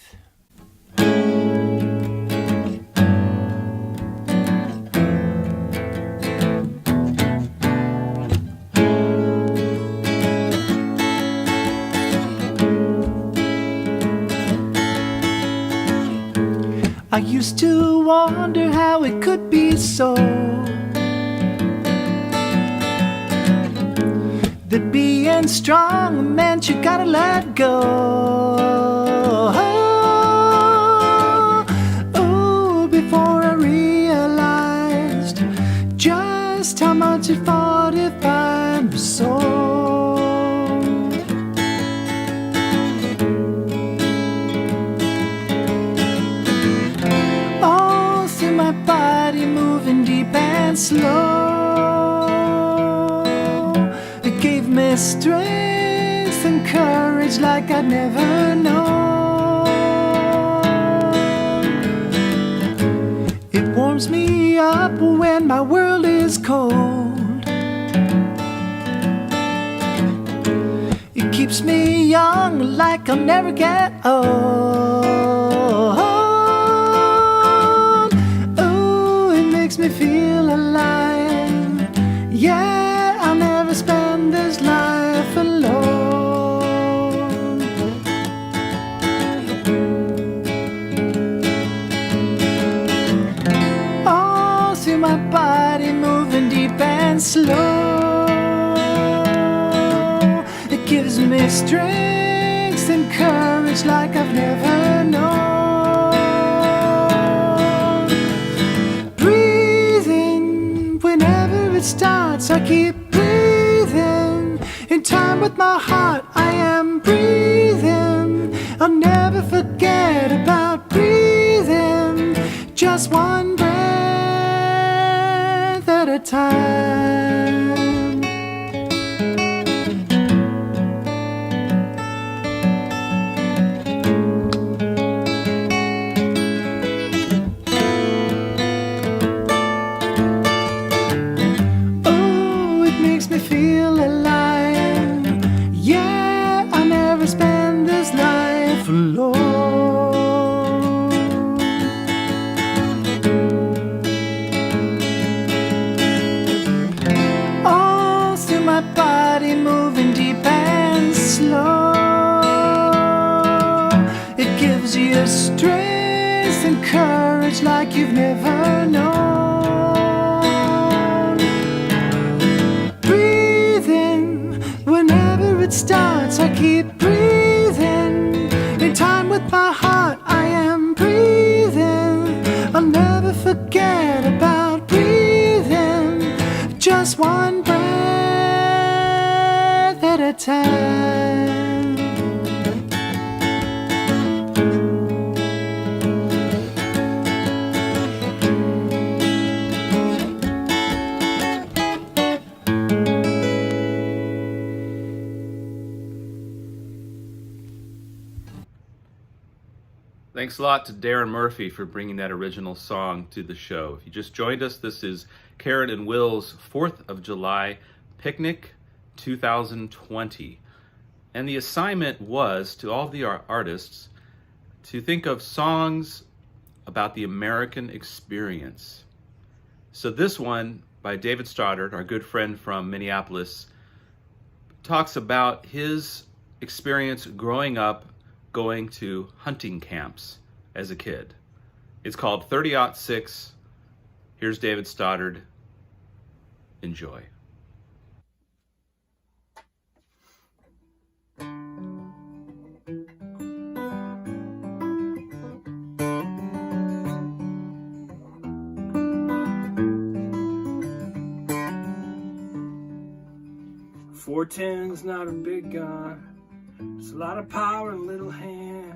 I used to wonder how it could be so that being strong meant you gotta let go. Oh, before I realized just how much it fortified my soul. All through my body moving deep and slow. strength and courage like I'd never known. It warms me up when my world is cold. It keeps me young like I'll never get old. Oh, it makes me feel alive. Yeah, I'll never spend this life alone. All through my body moving deep and slow. It gives me strength and courage like I've never known. Breathing whenever it starts, I keep breathing. In time with my heart, I am breathing. I'll never forget about breathing. Just one breath at a time. Oh, it makes me feel alive. Yeah, I'll never spend this life alone. All through my body moving deep and slow. It gives you strength and courage like you've never known. Breathing whenever it starts, I keep breathing. In time with my heart, I am breathing. I'll never forget about breathing. Just one breath at a time. Thanks a lot to Darren Murphy for bringing that original song to the show. If you just joined us, this is Karen and Will's 4th of July Picnic 2020. And the assignment was to all the artists to think of songs about the American experience. So this one by David Stoddard, our good friend from Minneapolis, talks about his experience growing up going to hunting camps as a kid. It's called 30-06. Here's David Stoddard. Enjoy. .410's not a big gun. There's a lot of power in little hands.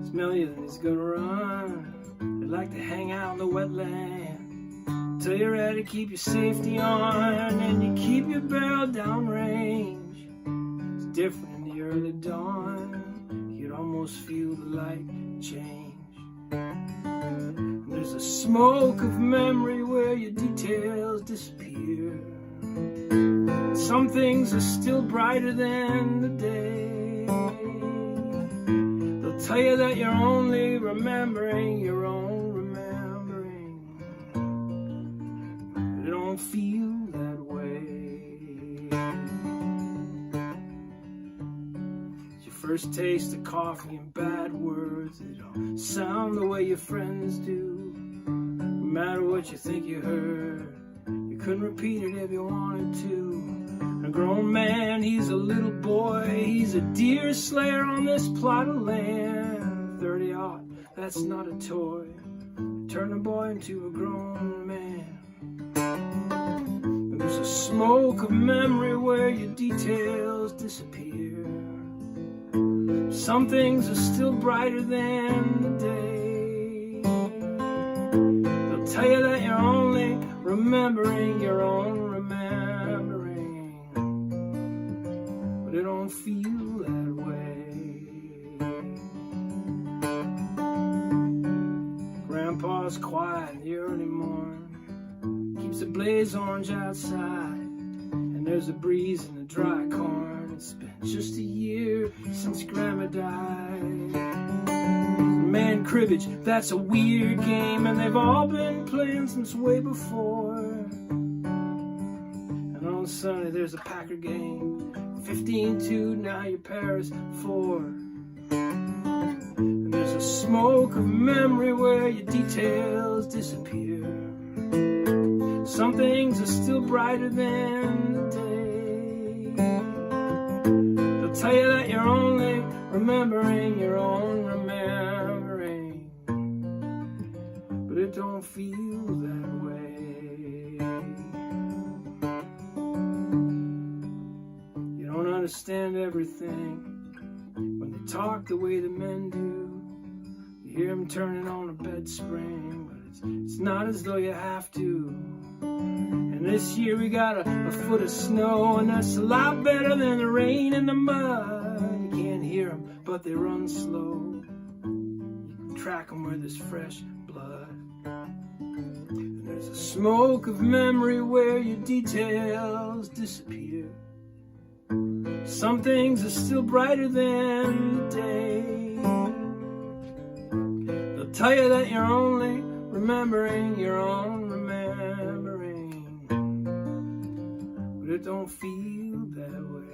Smell you, then he's gonna run. They like to hang out in the wetland. Till you're ready, keep your safety on, and you keep your barrel down range. It's different in the early dawn. You'd almost feel the light change. There's a smoke of memory where your details disappear. Some things are still brighter than the day. They'll tell you that you're only remembering your own remembering. But it don't feel that way. It's your first taste of coffee and bad words. They don't sound the way your friends do. No matter what you think you heard, you couldn't repeat it if you wanted to. A grown man, he's a little boy. He's a deer slayer on this plot of land. 30-aught, that's not a toy. Turn a boy into a grown man. There's a smoke of memory where your details disappear. Some things are still brighter than the day. They'll tell you that you're only remembering your own remembering. don't feel that way. Grandpa's quiet in the early morning, keeps a blaze orange outside, and there's a breeze in the dry corn. It's been just a year since Grandma died. Man cribbage, that's a weird game, and they've all been playing since way before. And on Sunday there's a Packer game, 15-2, now your Paris 4. And there's a smoke of memory where your details disappear. Some things are still brighter than the day. They'll tell you that you're only remembering your own remembering, but it don't feel that way. You don't understand everything when they talk the way the men do. You hear them turning on a bed spring, but it's not as though you have to. And this year we got a foot of snow, and that's a lot better than the rain and the mud. You can't hear them, but they run slow. You can track them where there's fresh blood. And there's a smoke of memory where your details disappear. Some things are still brighter than the day. They'll tell you that you're only remembering your own remembering, but it don't feel that way.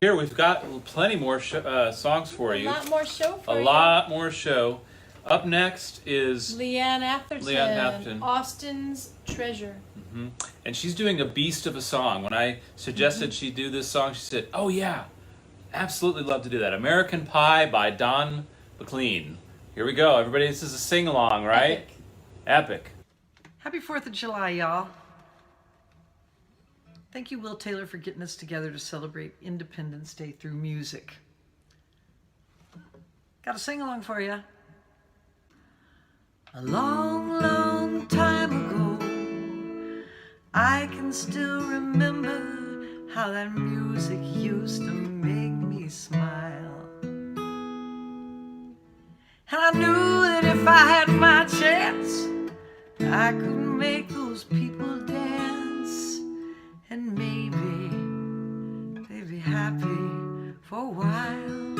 Here we've got plenty more songs for you. A lot more show for A you. lot more show. Up next is Leanne Atherton, Atherton. Austin's Treasure. And she's doing a beast of a song. When I suggested she do this song, she said, "Oh yeah, absolutely love to do that." American Pie by Don McLean. Here we go, everybody. This is a sing-along, right? Epic. Happy 4th of July, y'all. Thank you, Will Taylor, for getting us together to celebrate Independence Day through music. Got a sing-along for you. A long, long time ago, I can still remember how that music used to make me smile. And I knew that if I had my chance, I could make those people dance. And maybe they'd be happy for a while.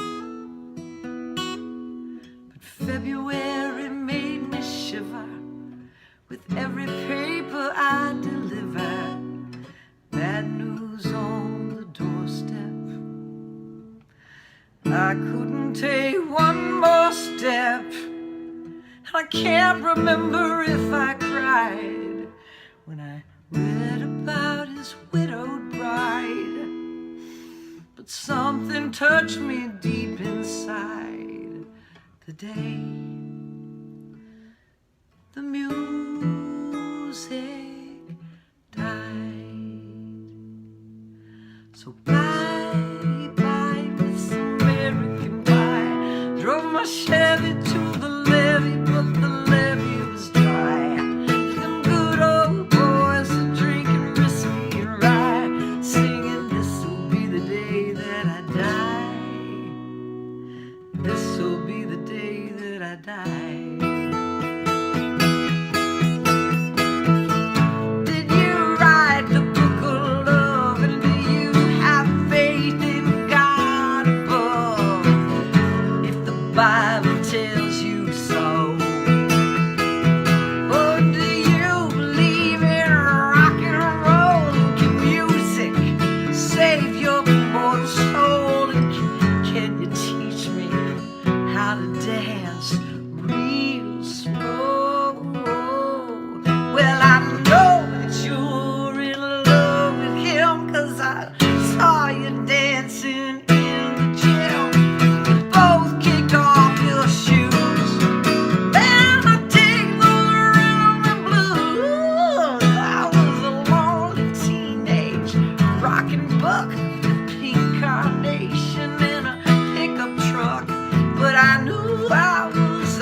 But February made me shiver with every paper I deliver. Bad news on the doorstep. I couldn't take one more step. And I can't remember if I cried when I read about his widowed bride. But something touched me deep inside the day the music died. So bye, bye, Miss American Pie. Drove my Chevy to the levee, but the levee was dry. Them good old boys are drinking whiskey and rye, singing, "This'll be the day that I die. This'll be the day that I die." Did you write the book of love, and do you have faith in God above? If the Bible tells you so. Or do you believe in rock and roll? Can music save your mortal soul? And can you teach me how to dance real slow? Well, I know that you're in love with him, 'cause I saw you dancing in the gym. You both kicked off your shoes, and I take the rhythm and blues. I was a lonely teenage rockin' buck with pink carnation in a pickup truck, but I knew I was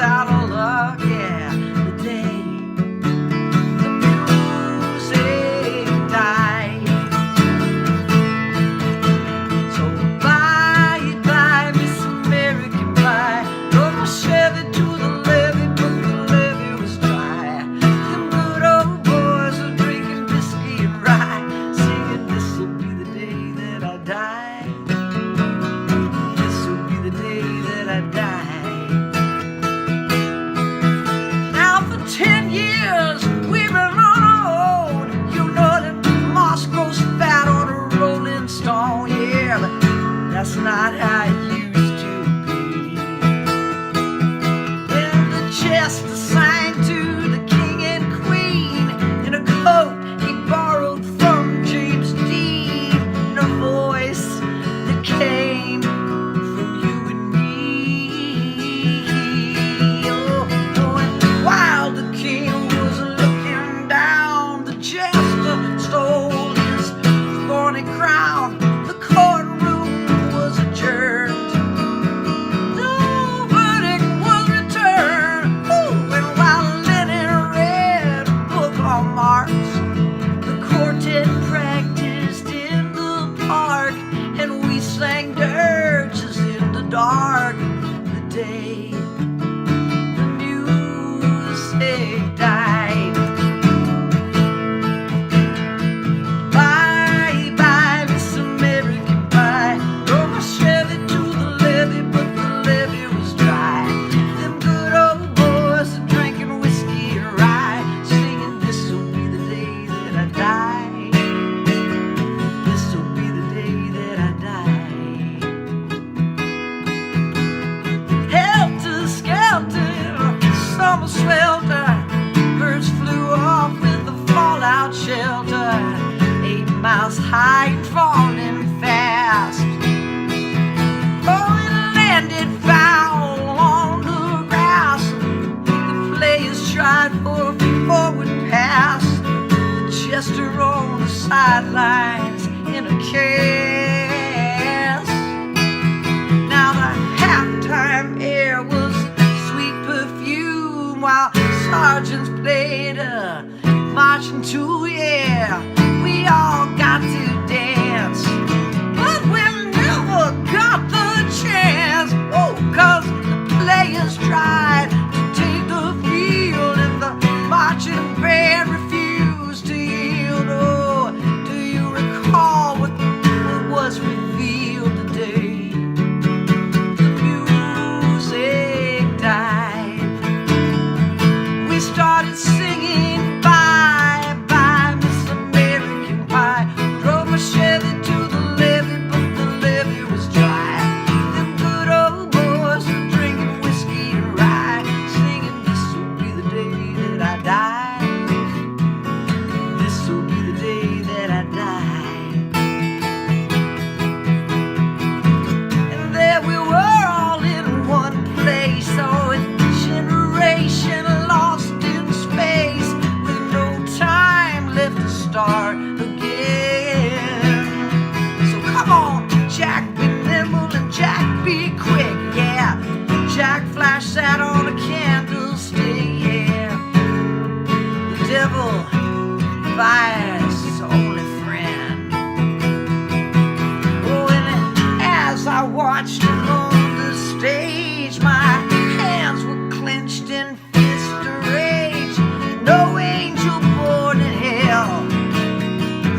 day the music died. Bye bye, Miss American Pie. Drove my Chevy to the levee, but the levee was dry. Them good old boys are drinking whiskey and rye, singing, this'll be the day that I die. This'll be the day that I die. Helter skelter in a summer swelter, birds flew off with the fallout shelter. 8 miles high and falling fast. Oh, it landed foul on the grass. The players tried for a forward pass. The jester on the sidelines in a cast. Now the halftime air was sweet perfume while sergeants played a marching tune, yeah. We all got to dance, but we never got the chance. Oh, 'cause the players tried to take the field and the marching band refused to yield. Oh, do you recall what was revealed today? The music died. We started singing bye bye, Miss American Pie. Drove my Chevy to the levee, but the levee was dry. Them good old boys were drinking whiskey and rye, singing, this'll be the day that I die. This'll be the day that I die. And there we were all in one place, oh, a generation lost in space, with no time left to start again. So come on, Jack, be nimble and Jack, be quick, yeah. Jack flashed that on a candlestick, yeah. The devil, vice, only friend. Oh, and as I watched him on the stage, my hands were clenched in fist of rage. No angel born in hell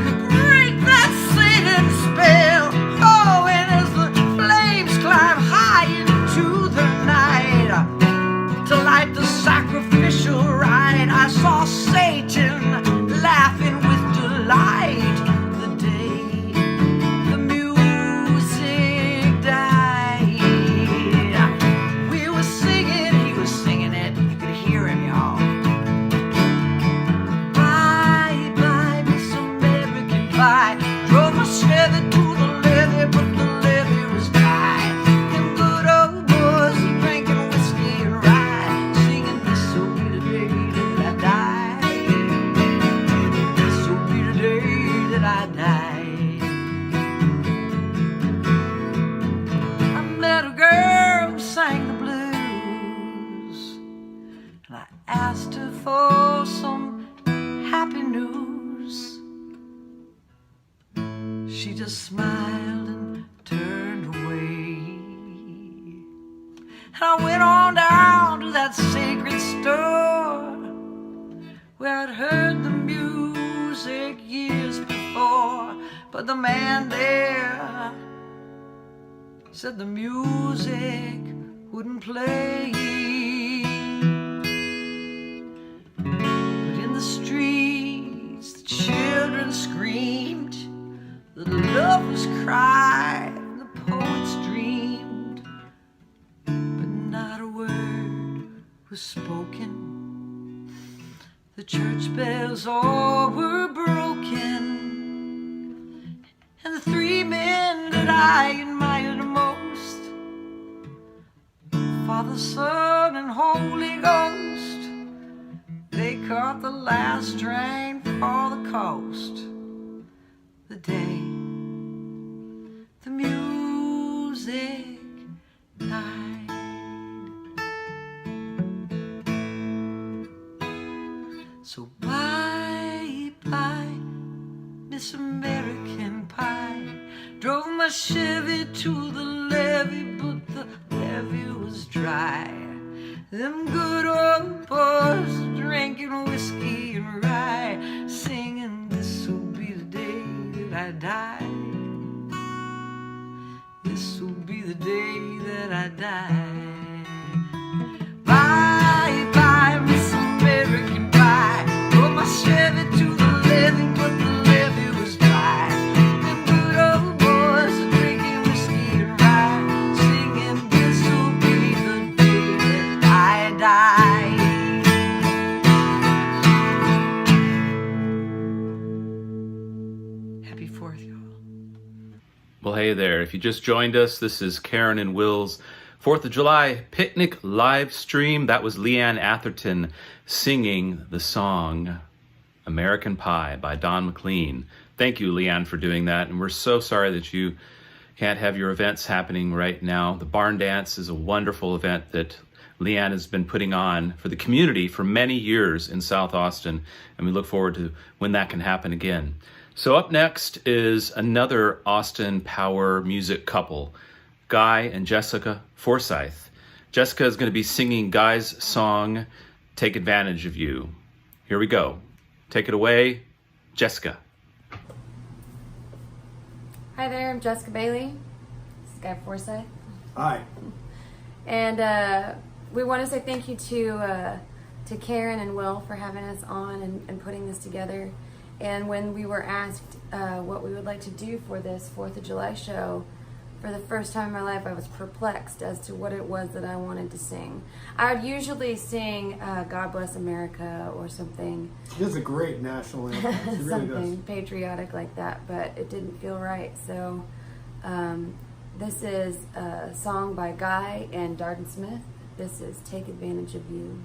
could break that Satan spell. Oh, and as the flames climb high into the night to light the sacrificial rite, I saw Satan laughing with delight. The day the music died, we were singing, he was singing it, you could hear him, y'all. Bye bye, Miss American Pie. Drove my Chevy to the levee, but the levee was dry. Them good old boys are drinking whiskey and rye, singing, this'll be the day that I die. This'll be the day that I die. I met a girl who sang the blues, and I asked her for some happy news. She just smiled and turned away. And I went on down to that sacred store where I'd heard the music years before. But the man there said the music wouldn't play. But in the streets, the children screamed, the lovers cried, and the poets dreamed. But not a word was spoken. The church bells all were broken. And the 3 men that I admired most, Father, Son, and Holy Ghost, they caught the last train for the coast. The day the music died. So bye bye, Miss American Pie. Drove my Chevy to the levee, but the levee was dry. dry. Them good old boys drinking whiskey and rye, singing, this'll be the day that I die. This'll be the day that I die. Bye, bye, Miss American Pie. Rode my Chevy to the levee, but the levee was dry. Them good old boys are drinking whiskey and rye, singing, this'll be the day that I die. Happy 4th, y'all. Well, hey there. If you just joined us, this is Karen and Will's 4th of July picnic live stream. That was Leanne Atherton singing the song American Pie by Don McLean. Thank you, Leanne, for doing that. And we're so sorry that you can't have your events happening right now. The Barn Dance is a wonderful event that Leanne has been putting on for the community for many years in South Austin, and we look forward to when that can happen again. So up next is another Austin power music couple, Guy and Jessica Forsyth. Jessica is going to be singing Guy's song, Take Advantage of You. Here we go. Take it away, Jessica. Hi there, I'm Jessica Bailey. This is Guy Forsyth. Hi. And we want to say thank you to Karen and Will for having us on and putting this together. And when we were asked what we would like to do for this 4th of July show, for the first time in my life, I was perplexed as to what it was that I wanted to sing. I would usually sing God Bless America or something. It is a great national anthem. It really Something does. patriotic like that, but it didn't feel right. So this is a song by Guy and Darden Smith. This is Take Advantage of You.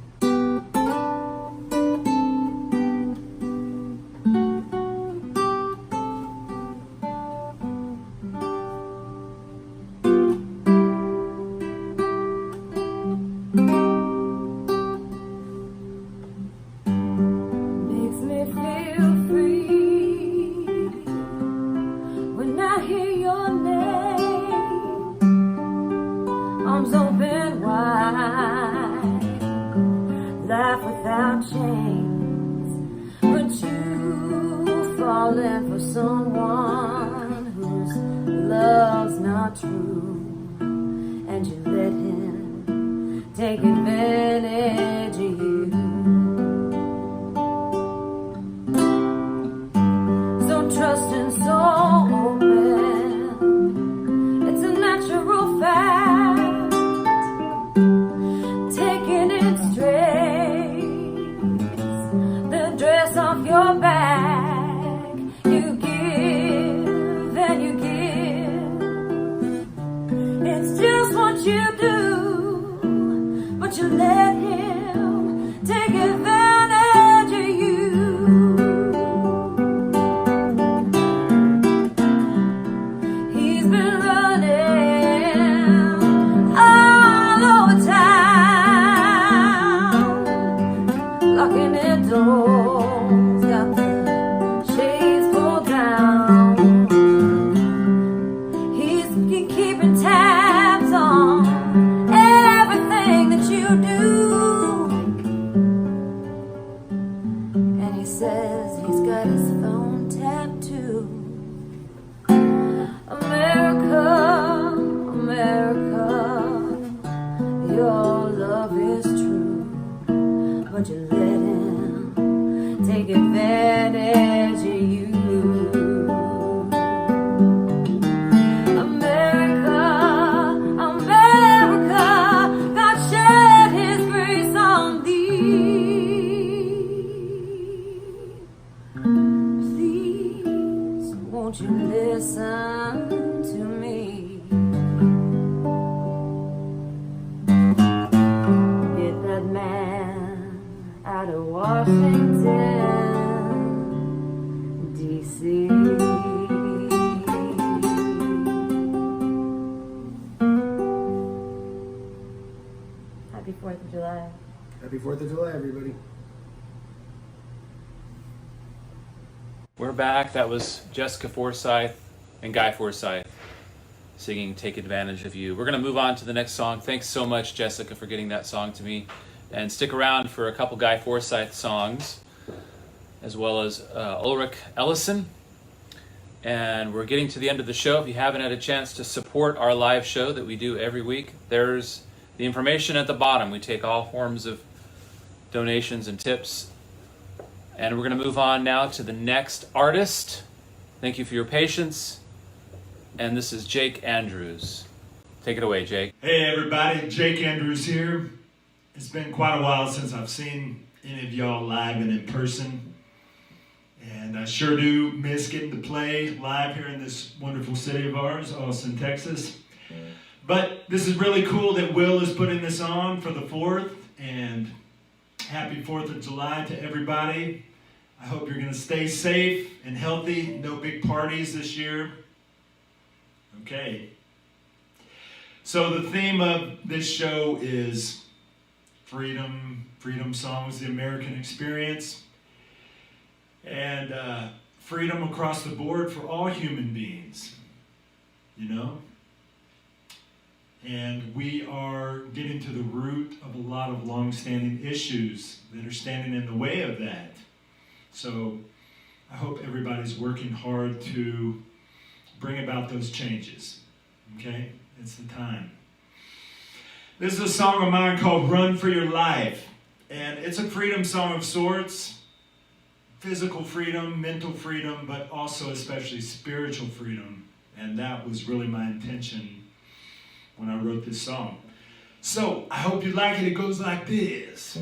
Happy 4th of July. Happy 4th of July, everybody. We're back. That was Jessica Forsyth and Guy Forsyth singing Take Advantage of You. We're going to move on to the next song. Thanks so much, Jessica, for getting that song to me. And stick around for a couple Guy Forsyth songs, as well as Ulrich Ellison. And we're getting to the end of the show. If you haven't had a chance to support our live show that we do every week, there's the information at the bottom. We take all forms of donations and tips. And we're going to move on now to the next artist. Thank you for your patience. And this is Jake Andrews. Take it away, Jake. Hey everybody, Jake Andrews here. It's been quite a while since I've seen any of y'all live and in person. And I sure do miss getting to play live here in this wonderful city of ours, Austin, Texas. But this is really cool that Will is putting this on for the 4th. And happy 4th of July to everybody. I hope you're going to stay safe and healthy. No big parties this year. Okay. So the theme of this show is freedom songs, the American experience, and freedom across the board for all human beings, you know? And we are getting to the root of a lot of long-standing issues that are standing in the way of that. So I hope everybody's working hard to bring about those changes, okay? It's the time. This is a song of mine called Run for Your Life. And it's a freedom song of sorts. Physical freedom, mental freedom, but also especially spiritual freedom. And that was really my intention when I wrote this song. So, I hope you like it. It goes like this.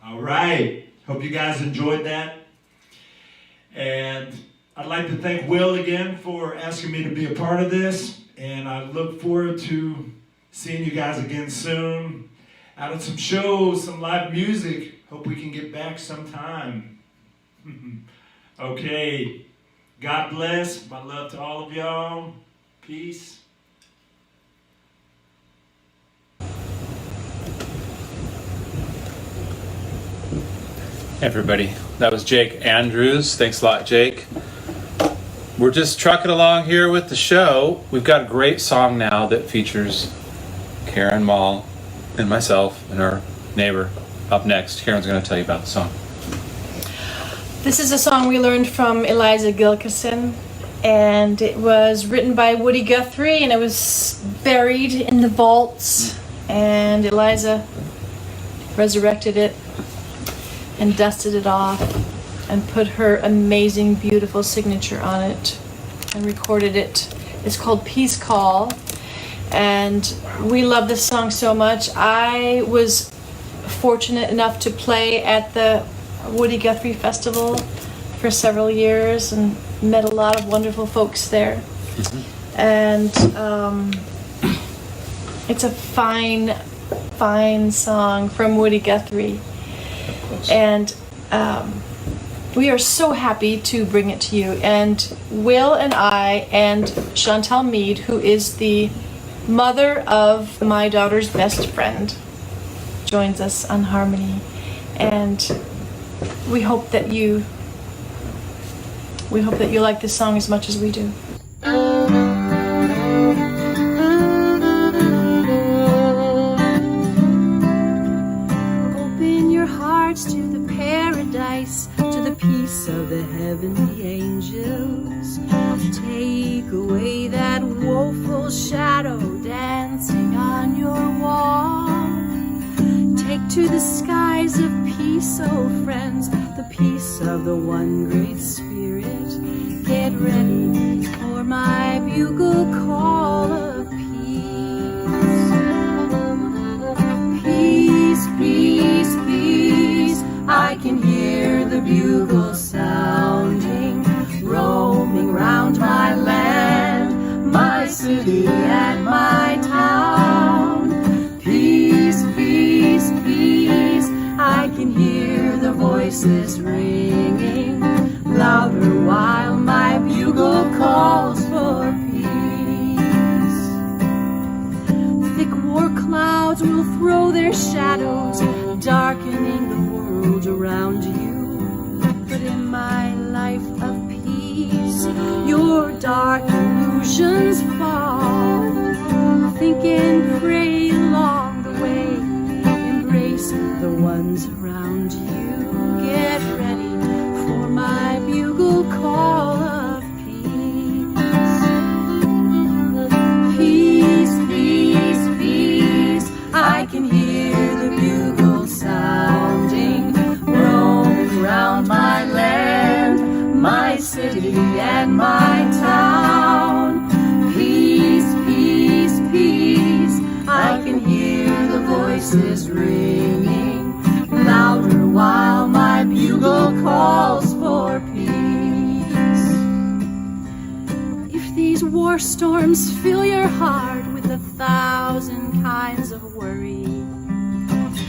All right. Hope you guys enjoyed that. And I'd like to thank Will again for asking me to be a part of this. And I look forward to seeing you guys again soon. Out at some shows, some live music. Hope we can get back sometime. Okay. God bless. My love to all of y'all. Peace. Everybody, that was Jake Andrews. Thanks a lot, Jake. We're just trucking along here with the show. We've got a great song now that features Karen Mall and myself and our neighbor. Up next, Karen's going to tell you about the song. This is a song we learned from Eliza Gilkison, and it was written by Woody Guthrie, and it was buried in the vaults, and Eliza resurrected it and dusted it off and put her amazing, beautiful signature on it and recorded it. It's called Peace Call, and we love this song so much. I was fortunate enough to play at the Woody Guthrie Festival for several years and met a lot of wonderful folks there. And it's a fine, fine song from Woody Guthrie. And we are so happy to bring it to you. And Will and I and Chantal Meade, who is the mother of my daughter's best friend, joins us on harmony. And we hope that you like this song as much as we do. Open your hearts to the paradise, to the peace of the heavenly angels. Take away that woeful shadow dancing on your wall. Take to the skies of peace, oh friends, the peace of the one great spirit. Get ready for my bugle call of peace. Peace, peace, peace, I can hear the bugle sounding, roaming round my land, my city and my town. Peace, peace, peace, I can hear the voices ringing louder while my bugle calls for peace. Thick war clouds will throw their shadows, darkening the world around you. But in my life of peace, your dark illusions fall. Think and pray along the way, embrace the ones around you. Get ready for my bugle call of peace. Peace, peace, peace, I can hear the bugle sounding, roaming round my land, my city and my town. Peace, peace, peace, I can hear the voices ringing louder while my bugle calls for peace. If these war storms fill your heart with 1,000 kinds of worry,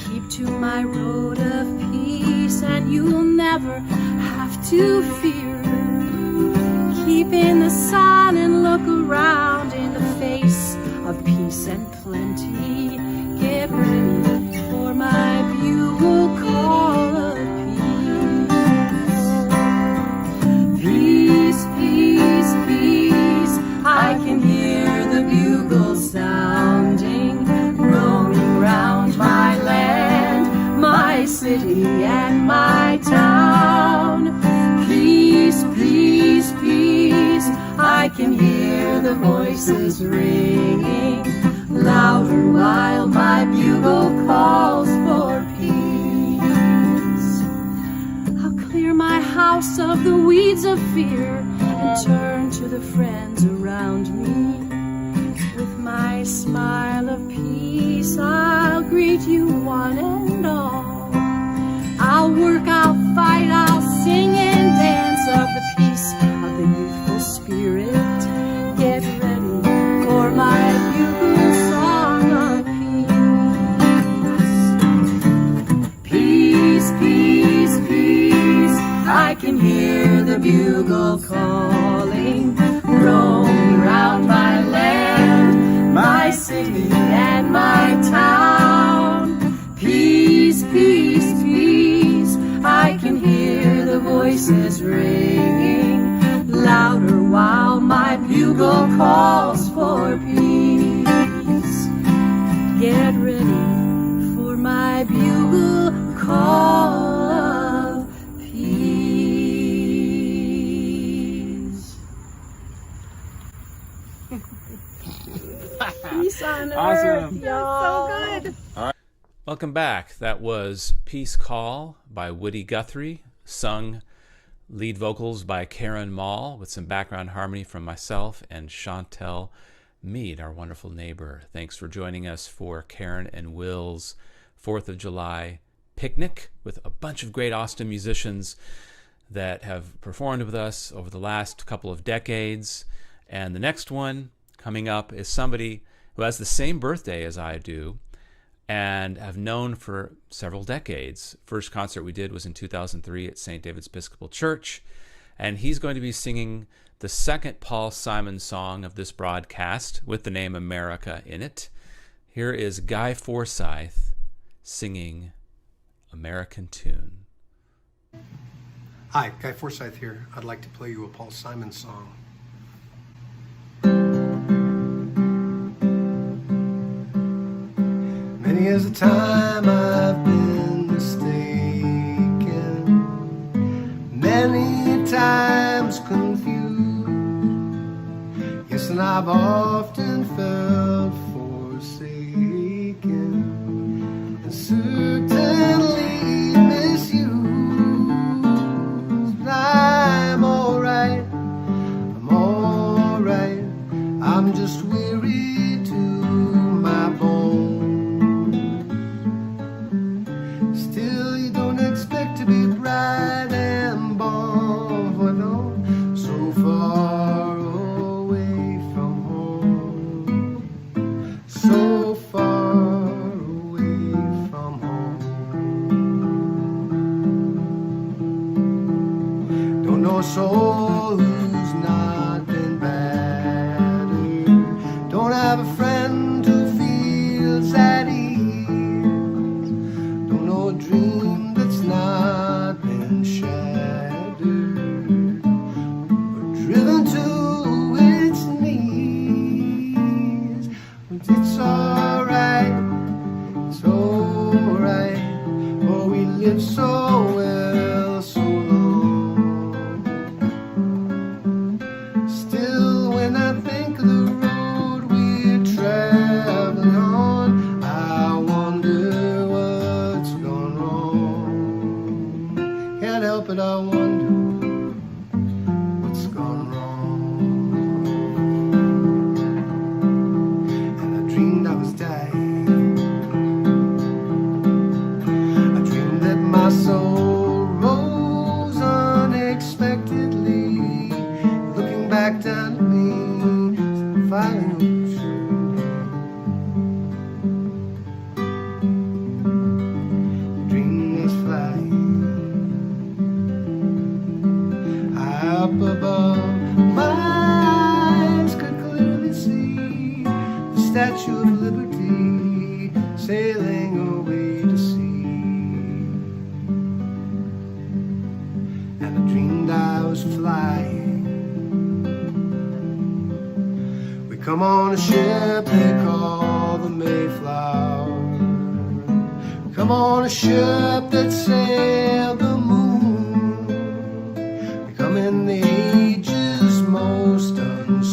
keep to my road of peace and you'll never have to fear. Keep in the sun and look around in the face of peace and plenty. Get ready for my bugle call of peace. Peace, peace, peace, I can hear the bugle sounding, roaming round my land, my city and my town. Peace, peace, I can hear the voices ringing louder while my bugle calls for peace. I'll clear my house of the weeds of fear and turn to the friends around me. With my smile of peace, I'll greet you one and all. I'll work, I'll fight, I'll sing and dance of the peace of the youthful spirit. Get ready for my bugle song of peace. Peace, peace, peace, I can hear the bugle calling, roaming round my land, my city and my town. Peace, peace, peace, I can hear the voices ringing louder while my bugle calls for peace. Get ready for my bugle call of peace. Peace on earth, y'all. So good. Welcome back. That was Peace Call by Woody Guthrie, sung lead vocals by Karen Mall, with some background harmony from myself and Chantel Mead, our wonderful neighbor. Thanks for joining us for Karen and Will's 4th of July picnic with a bunch of great Austin musicians that have performed with us over the last couple of decades. And the next one coming up is somebody who has the same birthday as I do and have known for several decades. First concert we did was in 2003 at St. David's Episcopal Church, and he's going to be singing the second Paul Simon song of this broadcast with the name America in it. Here is Guy Forsyth singing American Tune. Hi, Guy Forsyth here. I'd like to play you a Paul Simon song. Many is the time I've been mistaken, many times confused. Yes, and I've often felt forsaken and certainly misused. But I'm alright, I'm just weary to my bones. Still, you don't expect to be bright and born, for no, so far away from home, so far away from home. Don't know a soul who's not been battered, don't have a friend who feels at ease. No dream that's not been shattered or driven to its knees. But it's alright, for we live so well, so long. Still, when I think of the road we're traveling on, I wonder can't help it, I wonder what's gone wrong. And I dreamed I was dying, I dreamed that my soul rose unexpectedly, looking back down at me, finally up above, my eyes could clearly see the Statue of Liberty sailing away to sea. And I dreamed I was flying. We come on a ship they call the Mayflower. We come on a ship that sailed the moon. In the age's most uncertain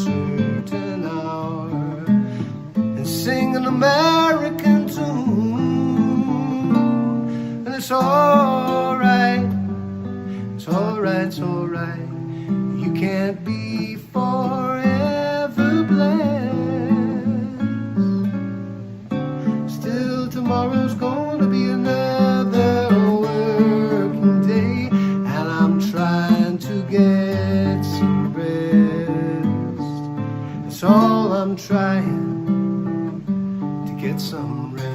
it's alright. It's alright, it's alright. You can't be forever blessed. Still, tomorrow's gonna be another working day, and I'm trying to get some rest. That's all I'm trying, to get some rest.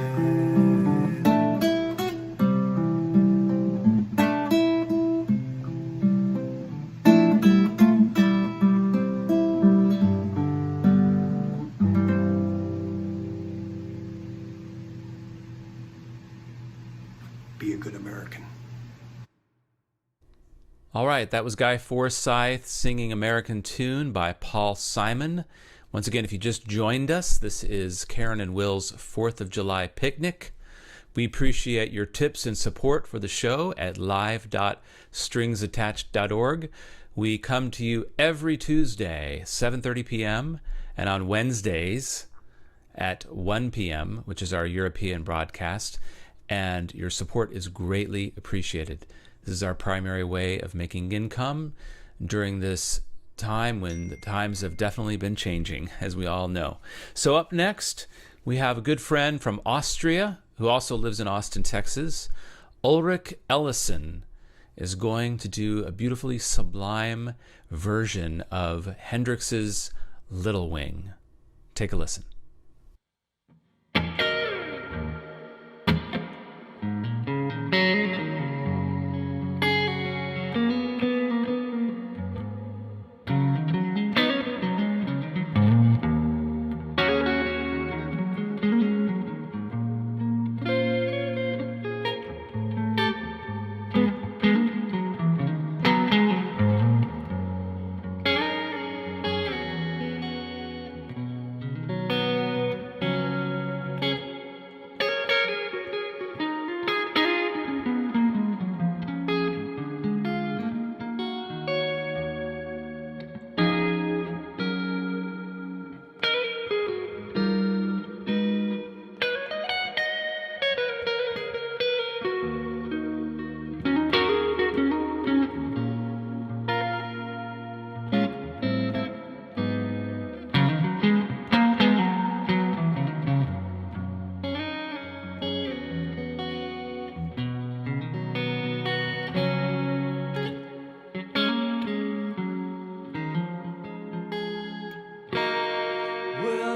Be a good American. All right, that was Guy Forsyth singing American Tune by Paul Simon. Once again, if you just joined us, this is Karen and Will's 4th of July picnic. We appreciate your tips and support for the show at live.stringsattached.org. We come to you every Tuesday, 7:30 p.m., and on Wednesdays at 1 p.m., which is our European broadcast, and your support is greatly appreciated. This is our primary way of making income during this time when the times have definitely been changing, as we all know. So up next, we have a good friend from Austria who also lives in Austin, Texas. Ulrich Ellison is going to do a beautifully sublime version of Hendrix's Little Wing. Take a listen.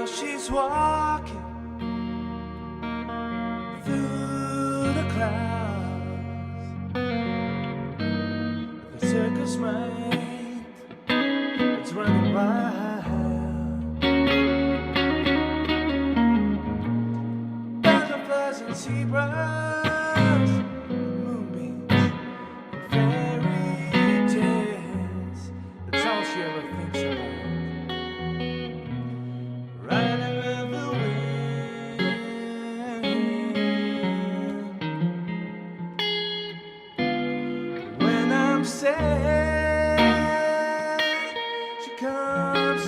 She's walking through the clouds with a circus mind that's running wild. Butterflies and zebras, moonbeams and fairy tales. That's all she ever thinks about. Sad, she comes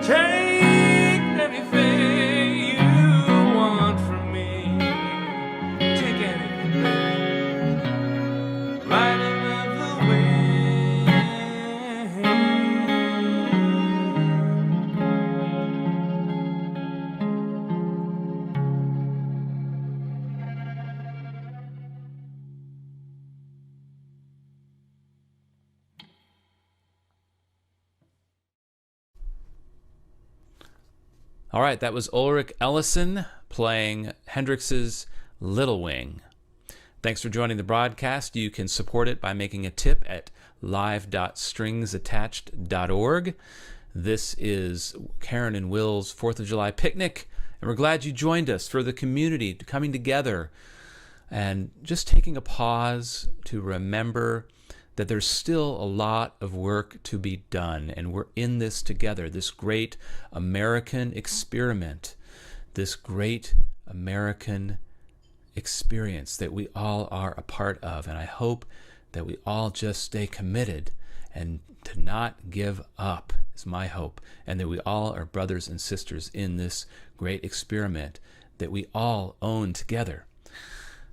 Take anything you want from me. Take anything, babe. Light another way. All right, that was Ulrich Ellison playing Hendrix's Little Wing. Thanks for joining the broadcast. You can support it by making a tip at live.stringsattached.org. This is Karen and Will's 4th of July picnic, and we're glad you joined us for the community coming together and just taking a pause to remember that there's still a lot of work to be done, and we're in this together, this great American experiment, this great American experience that we all are a part of. And I hope that we all just stay committed and to not give up is my hope, and that we all are brothers and sisters in this great experiment that we all own together.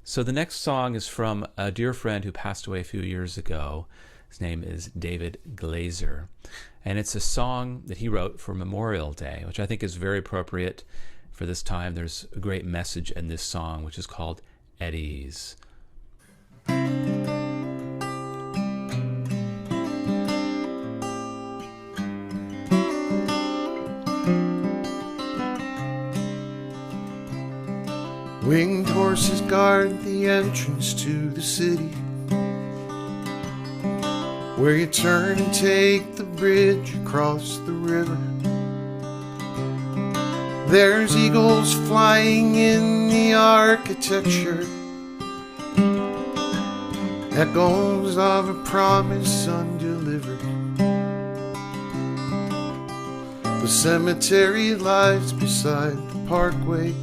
So the next song is from a dear friend who passed away a few years ago. His name is David Glazer. And it's a song that he wrote for Memorial Day, which I think is very appropriate for this time. There's a great message in this song, which is called Eddies. Winged horses guard the entrance to the city, where you turn and take the bridge across the river. There's eagles flying in the architecture, echoes of a promise undelivered. The cemetery lies beside the parkway.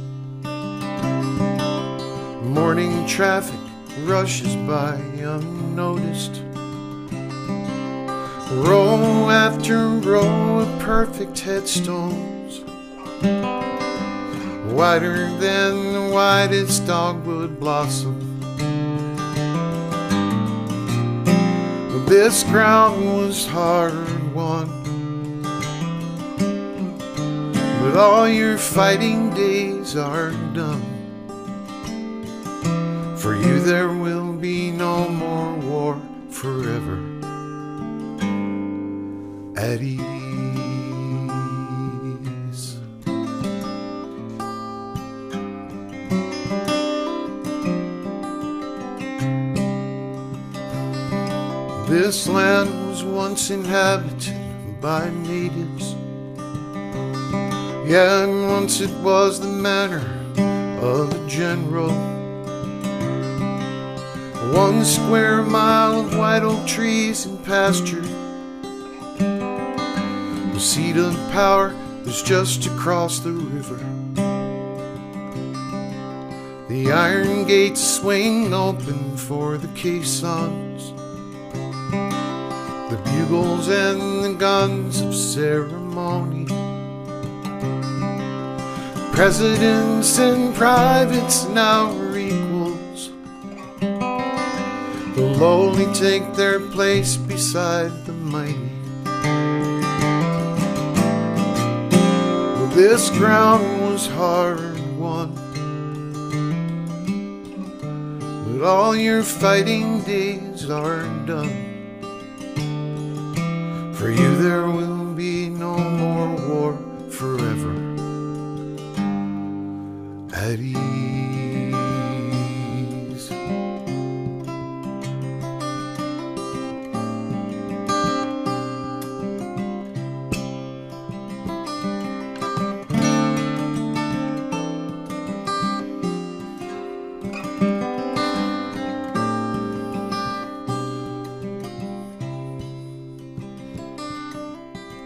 Morning traffic rushes by unnoticed. Row after row of perfect headstones, wider than the widest dogwood blossom. This ground was hard won, but all your fighting days are done. For you there will be no more war forever. At ease. This land was once inhabited by natives. Yeah, and once it was the manor of a general. 1 square mile of white oak trees and pasture. The seat of power was just across the river. The iron gates swing open for the caissons, the bugles and the guns of ceremony. Presidents and privates now are equals. The lowly take their place beside the mighty. Well, this ground was hard won, but all your fighting days are done. For you there will be no more war forever. At ease.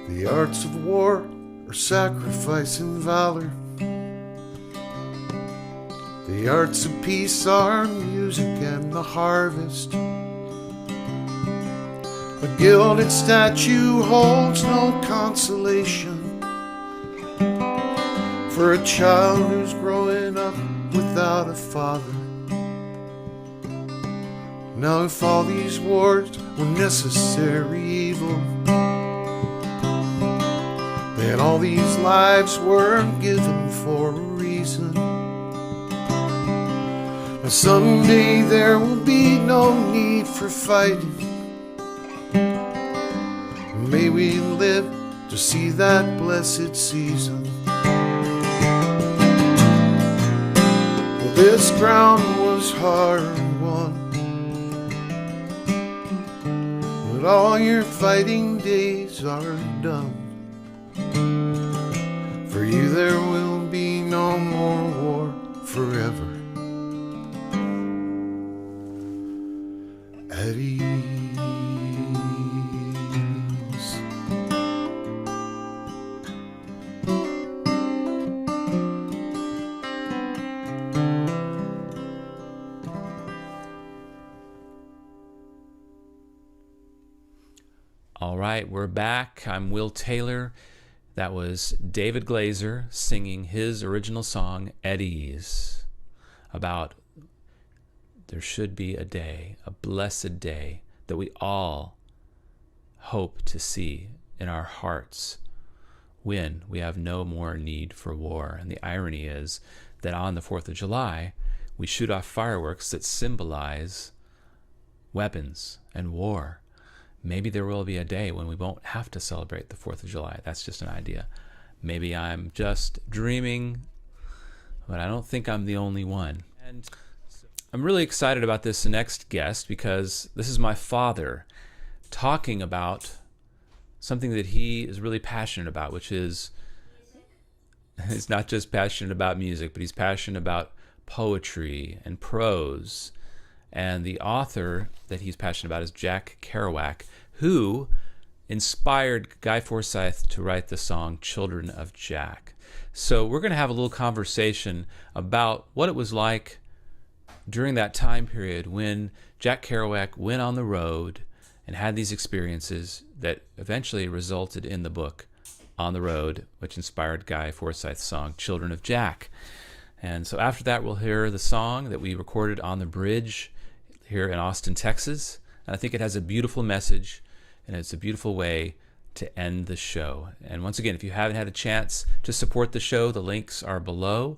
The arts of war are sacrifice and valor. The arts of peace are music and the harvest. A gilded statue holds no consolation. for a child who's growing up without a father. Now if all these wars were necessary evil, then all these lives weren't given for a reason. Now someday there will be no need for fighting. May we live to see that blessed season. Well, this ground was hard won, but all your fighting days are done. For you there will be no more war forever. At ease. All right, we're back. I'm Will Taylor. That was David Glazer singing his original song, At Ease, about there should be a day, a blessed day, that we all hope to see in our hearts when we have no more need for war. And the irony is that on the 4th of July, we shoot off fireworks that symbolize weapons and war. Maybe there will be a day when we won't have to celebrate the 4th of July. That's just an idea. Maybe I'm just dreaming, but I don't think I'm the only one. And I'm really excited about this next guest because this is my father talking about something that he is really passionate about, which is, he's not just passionate about music, but he's passionate about poetry and prose. And the author that he's passionate about is Jack Kerouac, who inspired Guy Forsyth to write the song Children of Jack. So we're going to have a little conversation about what it was like during that time period when Jack Kerouac went on the road and had these experiences that eventually resulted in the book On the Road, which inspired Guy Forsyth's song Children of Jack. And so after that, we'll hear the song that we recorded on the bridge here in Austin, Texas. And I think it has a beautiful message, and it's a beautiful way to end the show. And once again, if you haven't had a chance to support the show, the links are below,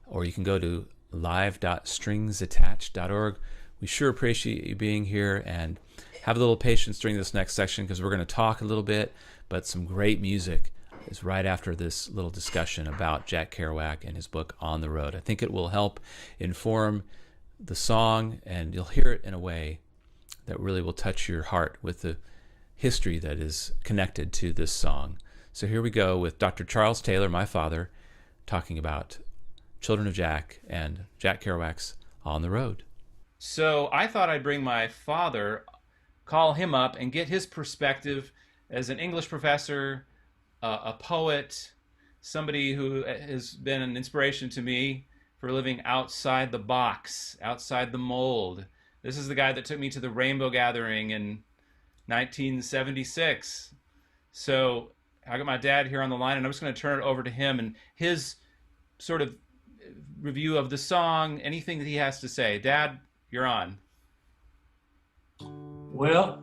or you can go to live.stringsattached.org. We sure appreciate you being here, and have a little patience during this next section because we're going to talk a little bit, but some great music is right after this little discussion about Jack Kerouac and his book On the Road. I think it will help inform the song, and you'll hear it in a way that really will touch your heart with the history that is connected to this song. So here we go with Dr. Charles Taylor, my father, talking about Children of Jack and Jack Kerouac's On the Road. So I thought I'd bring my father, call him up, and get his perspective as an English professor, a poet, somebody who has been an inspiration to me for living outside the box, outside the mold. This is the guy that took me to the Rainbow Gathering in 1976. So I got my dad here on the line, and I'm just going to turn it over to him and his sort of review of the song, anything that he has to say. Dad, you're on. Well,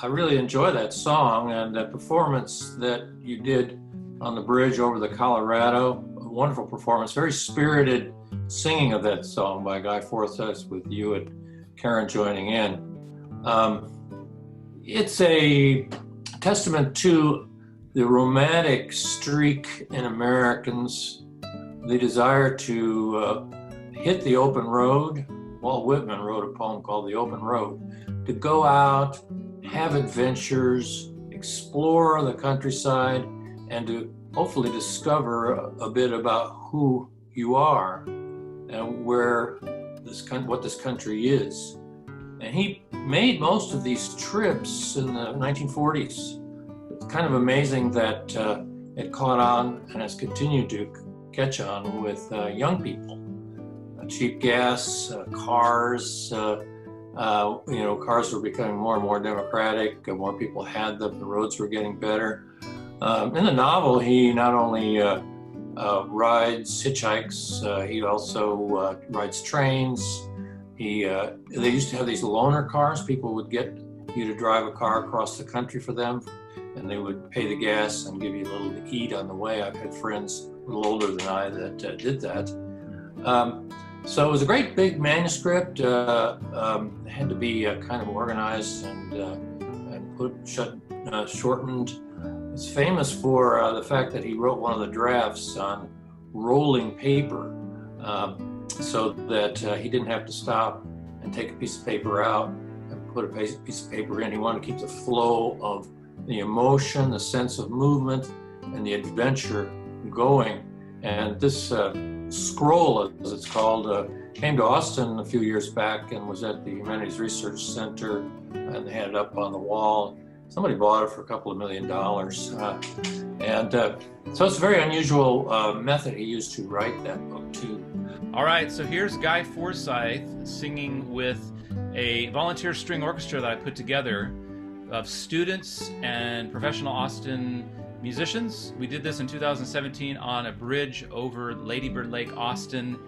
I really enjoy that song and the performance that you did on the bridge over the Colorado. A wonderful performance, very spirited singing of that song by Guy Forsyth with you and Karen joining in. It's a testament to the romantic streak in Americans, the desire to hit the open road. Walt Whitman wrote a poem called The Open Road, to go out, have adventures, explore the countryside, and to hopefully discover a bit about who you are and what this country is. And he made most of these trips in the 1940s. It's kind of amazing that it caught on and has continued to catch on with young people. Cheap gas, cars, cars were becoming more and more democratic. More people had them. The roads were getting better. In the novel, he not only rides, hitchhikes. He also rides trains. They used to have these loaner cars. People would get you to drive a car across the country for them, and they would pay the gas and give you a little to eat on the way. I've had friends a little older than I that did that. So it was a great big manuscript. It had to be kind of organized and shortened. It's famous for the fact that he wrote one of the drafts on rolling paper, so that he didn't have to stop and take a piece of paper out and put a piece of paper in. He wanted to keep the flow of the emotion, the sense of movement, and the adventure going. And this scroll, as it's called, came to Austin a few years back and was at the Humanities Research Center, and they had it up on the wall. Somebody bought it for a couple of $1 million. So it's a very unusual method he used to write that book too. All right, so here's Guy Forsyth singing with a volunteer string orchestra that I put together of students and professional Austin musicians. We did this in 2017 on a bridge over Lady Bird Lake, Austin.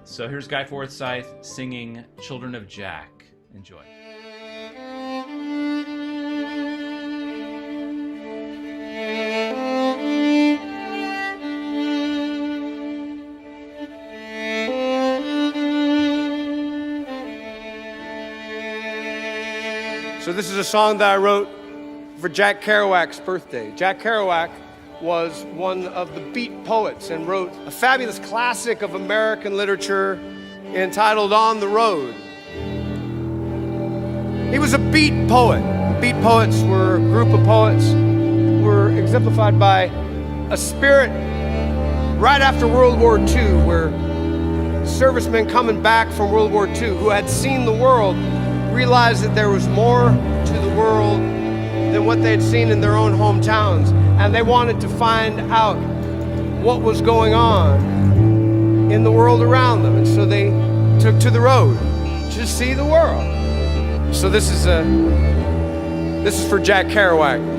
So here's Guy Forsyth singing Children of Jack. Enjoy. So this is a song that I wrote for Jack Kerouac's birthday. Jack Kerouac was one of the beat poets and wrote a fabulous classic of American literature entitled On the Road. He was a beat poet. Beat poets were a group of poets who were exemplified by a spirit right after World War II, where servicemen coming back from World War II who had seen the world realized that there was more to the world than what they had seen in their own hometowns, and they wanted to find out what was going on in the world around them, and so they took to the road to see the world. So this is for Jack Kerouac.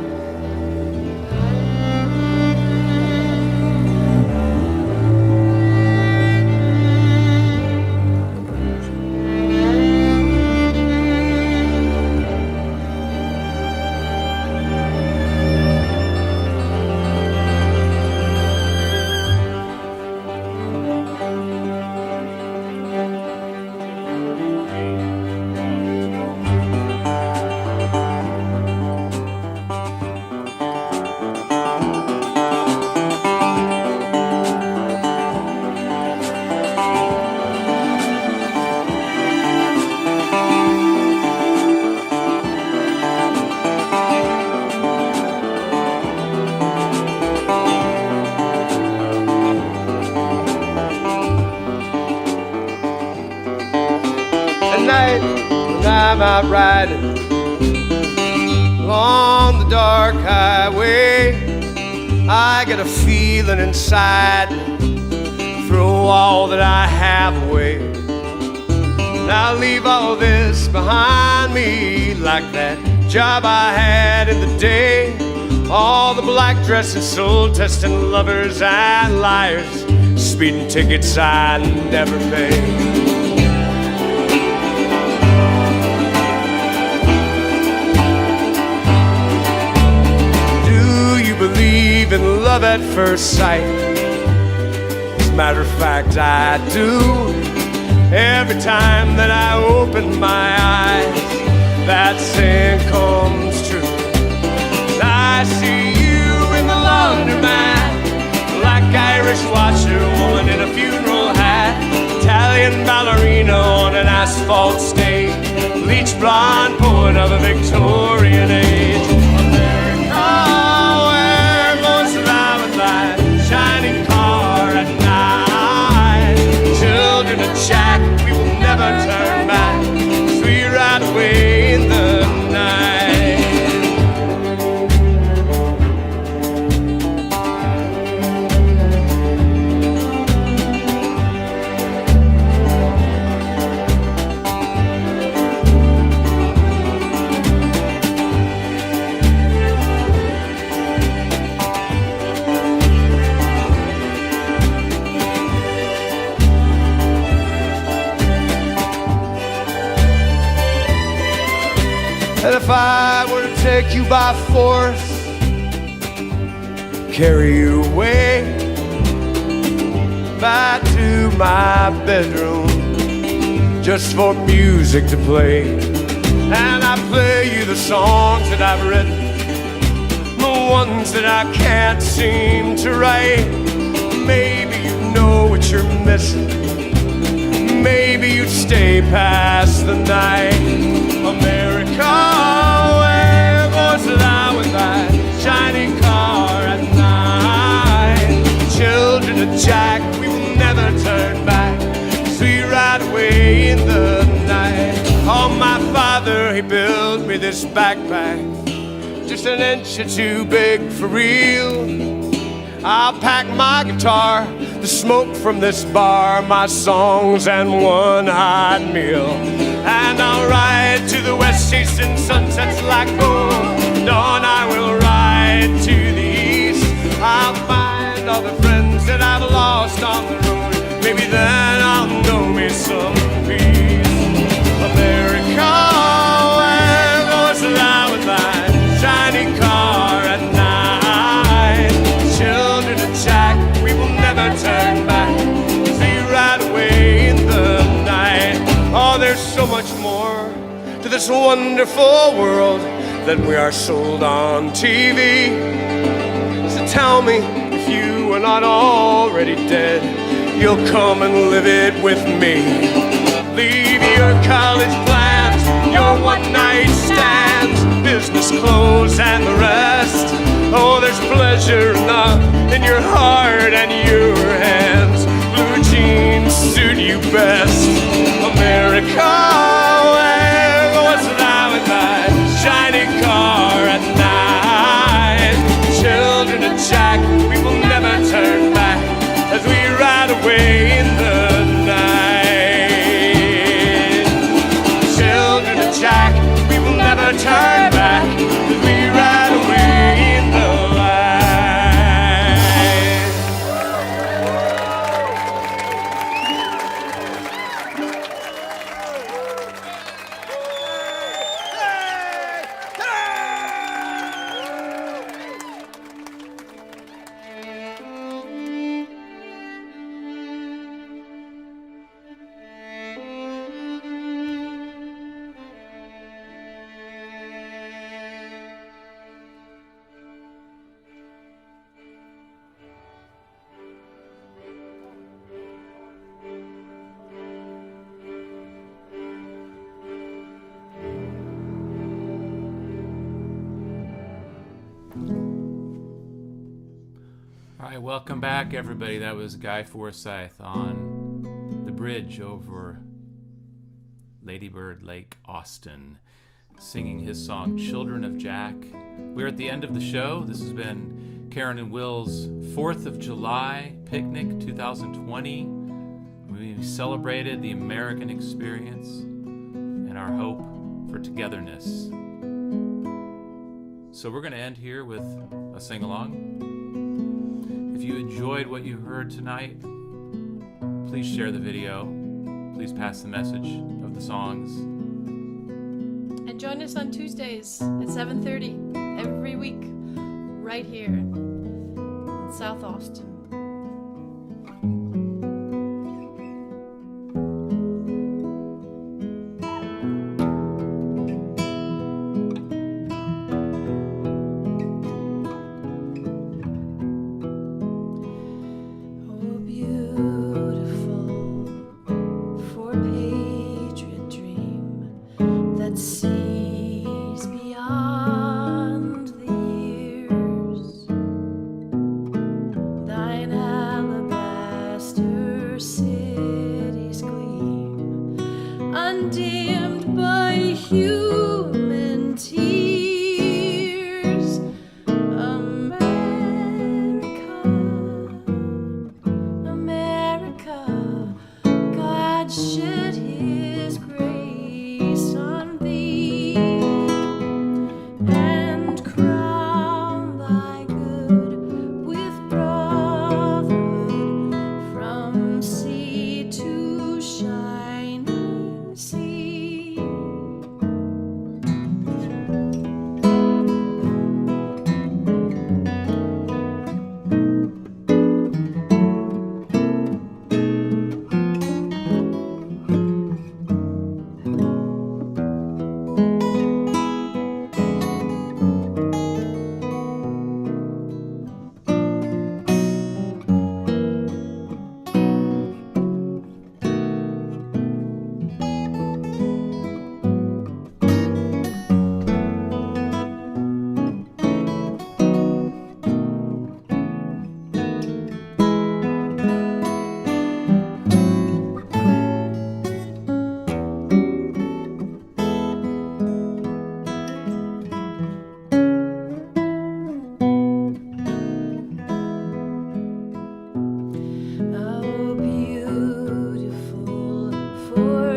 I'm out riding along the dark highway. I get a feeling inside me, throw all that I have away. And I'll leave all this behind me, like that job I had in the day. All the black dressing, soul testing lovers and liars, speeding tickets I never paid. Believe in love at first sight? As a matter of fact, I do. Every time that I open my eyes, that saying comes true. I see you in the laundromat, black Irish washerwoman in a funeral hat, Italian ballerina on an asphalt stage, bleach blonde poet of a Victorian age. Shining car at night, children of Jack, we will never turn back, 'cause we ride away in the take you by force, carry you away back to my bedroom just for music to play. And I play you the songs that I've written, the ones that I can't seem to write. Maybe you know what you're missing, maybe you'd stay past the night. America, where goes thou with thy shiny car at night? Children of Jack, we will never turn back, as we ride away in the night. Oh, my father, he built me this backpack, just an inch or two big for real. I'll pack my guitar, the smoke from this bar, my songs and one hot meal. And I'll ride to the west, chasing sunsets like gold. Dawn I will ride to the east. I'll find all the friends that I've lost on the road. Maybe then I'll know me some peace. America, where goes thou with thy shiny car at night? Children of Jack, we will never turn back, as we ride away in the night. Oh, there's so much more to this wonderful world than we are sold on TV. So tell me, if you are not already dead, you'll come and live it with me. Leave your college plans, your one-night stands, business clothes and the rest. Oh, there's pleasure enough in your heart and your hands. Blue jeans suit you best. America, where goes thou with thy shiny car at night? Children of Jack, we will never turn back, as we ride away in the night. Children of Jack, we will never turn back, as we ride away in the light. All right, welcome back, everybody. That was Guy Forsyth on the bridge over Lady Bird Lake, Austin, singing his song Children of Jack. We're at the end of the show. This has been Karen and Will's 4th of July picnic 2020. We celebrated the American experience and our hope for togetherness. So we're going to end here with a sing-along. If you enjoyed what you heard tonight, please share the video. Please pass the message of the songs. And join us on Tuesdays at 7:30 every week, right here in South Austin. Sees beyond the years. Thine alabaster cities gleam, undimmed by human tears. America, America, God shed his grace on thee, and crown thy good with broth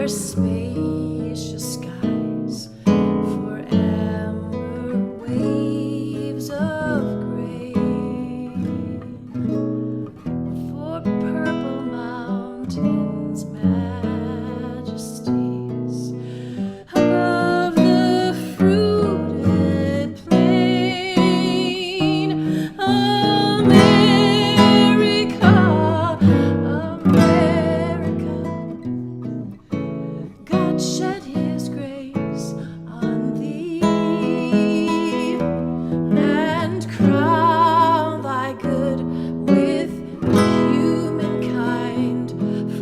spacious skies, for amber waves of gray, for purple mountains, majesties, above the fruited plain. America, America, God shed his grace on thee, and crown thy good with humankind,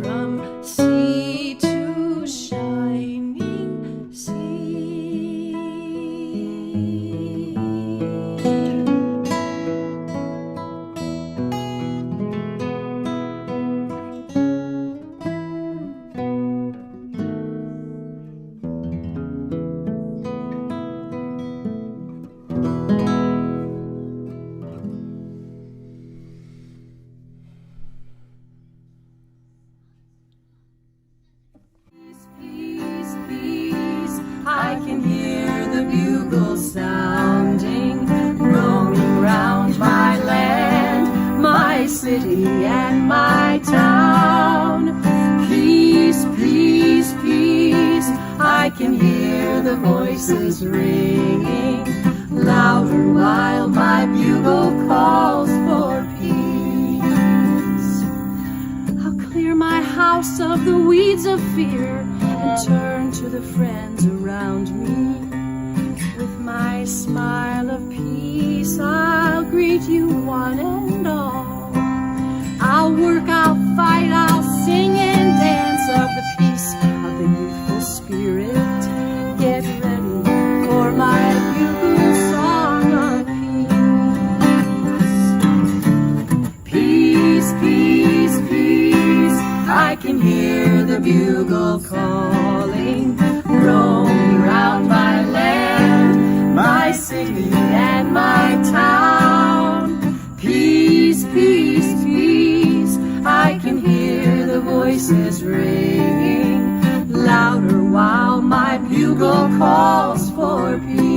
from sea to shining sea. Peace, peace, I can hear the bugle sounding, roaming round my land, my city and my town. Peace, peace, peace, I can hear the voices ringing, louder while my bugle calls for peace. I'll clear my house of the weeds of fear and turn to the friends around me. With my smile of peace, I'll greet you one and all. I'll work, I'll fight, I'll sing and dance of the peace of the youthful spirit. Get ready for my bugle song of peace. Peace, peace, peace, I can hear the bugle calling, roaming round my land, my city and my town. Peace, peace, peace, I can hear the voices ringing, louder while my bugle calls for peace.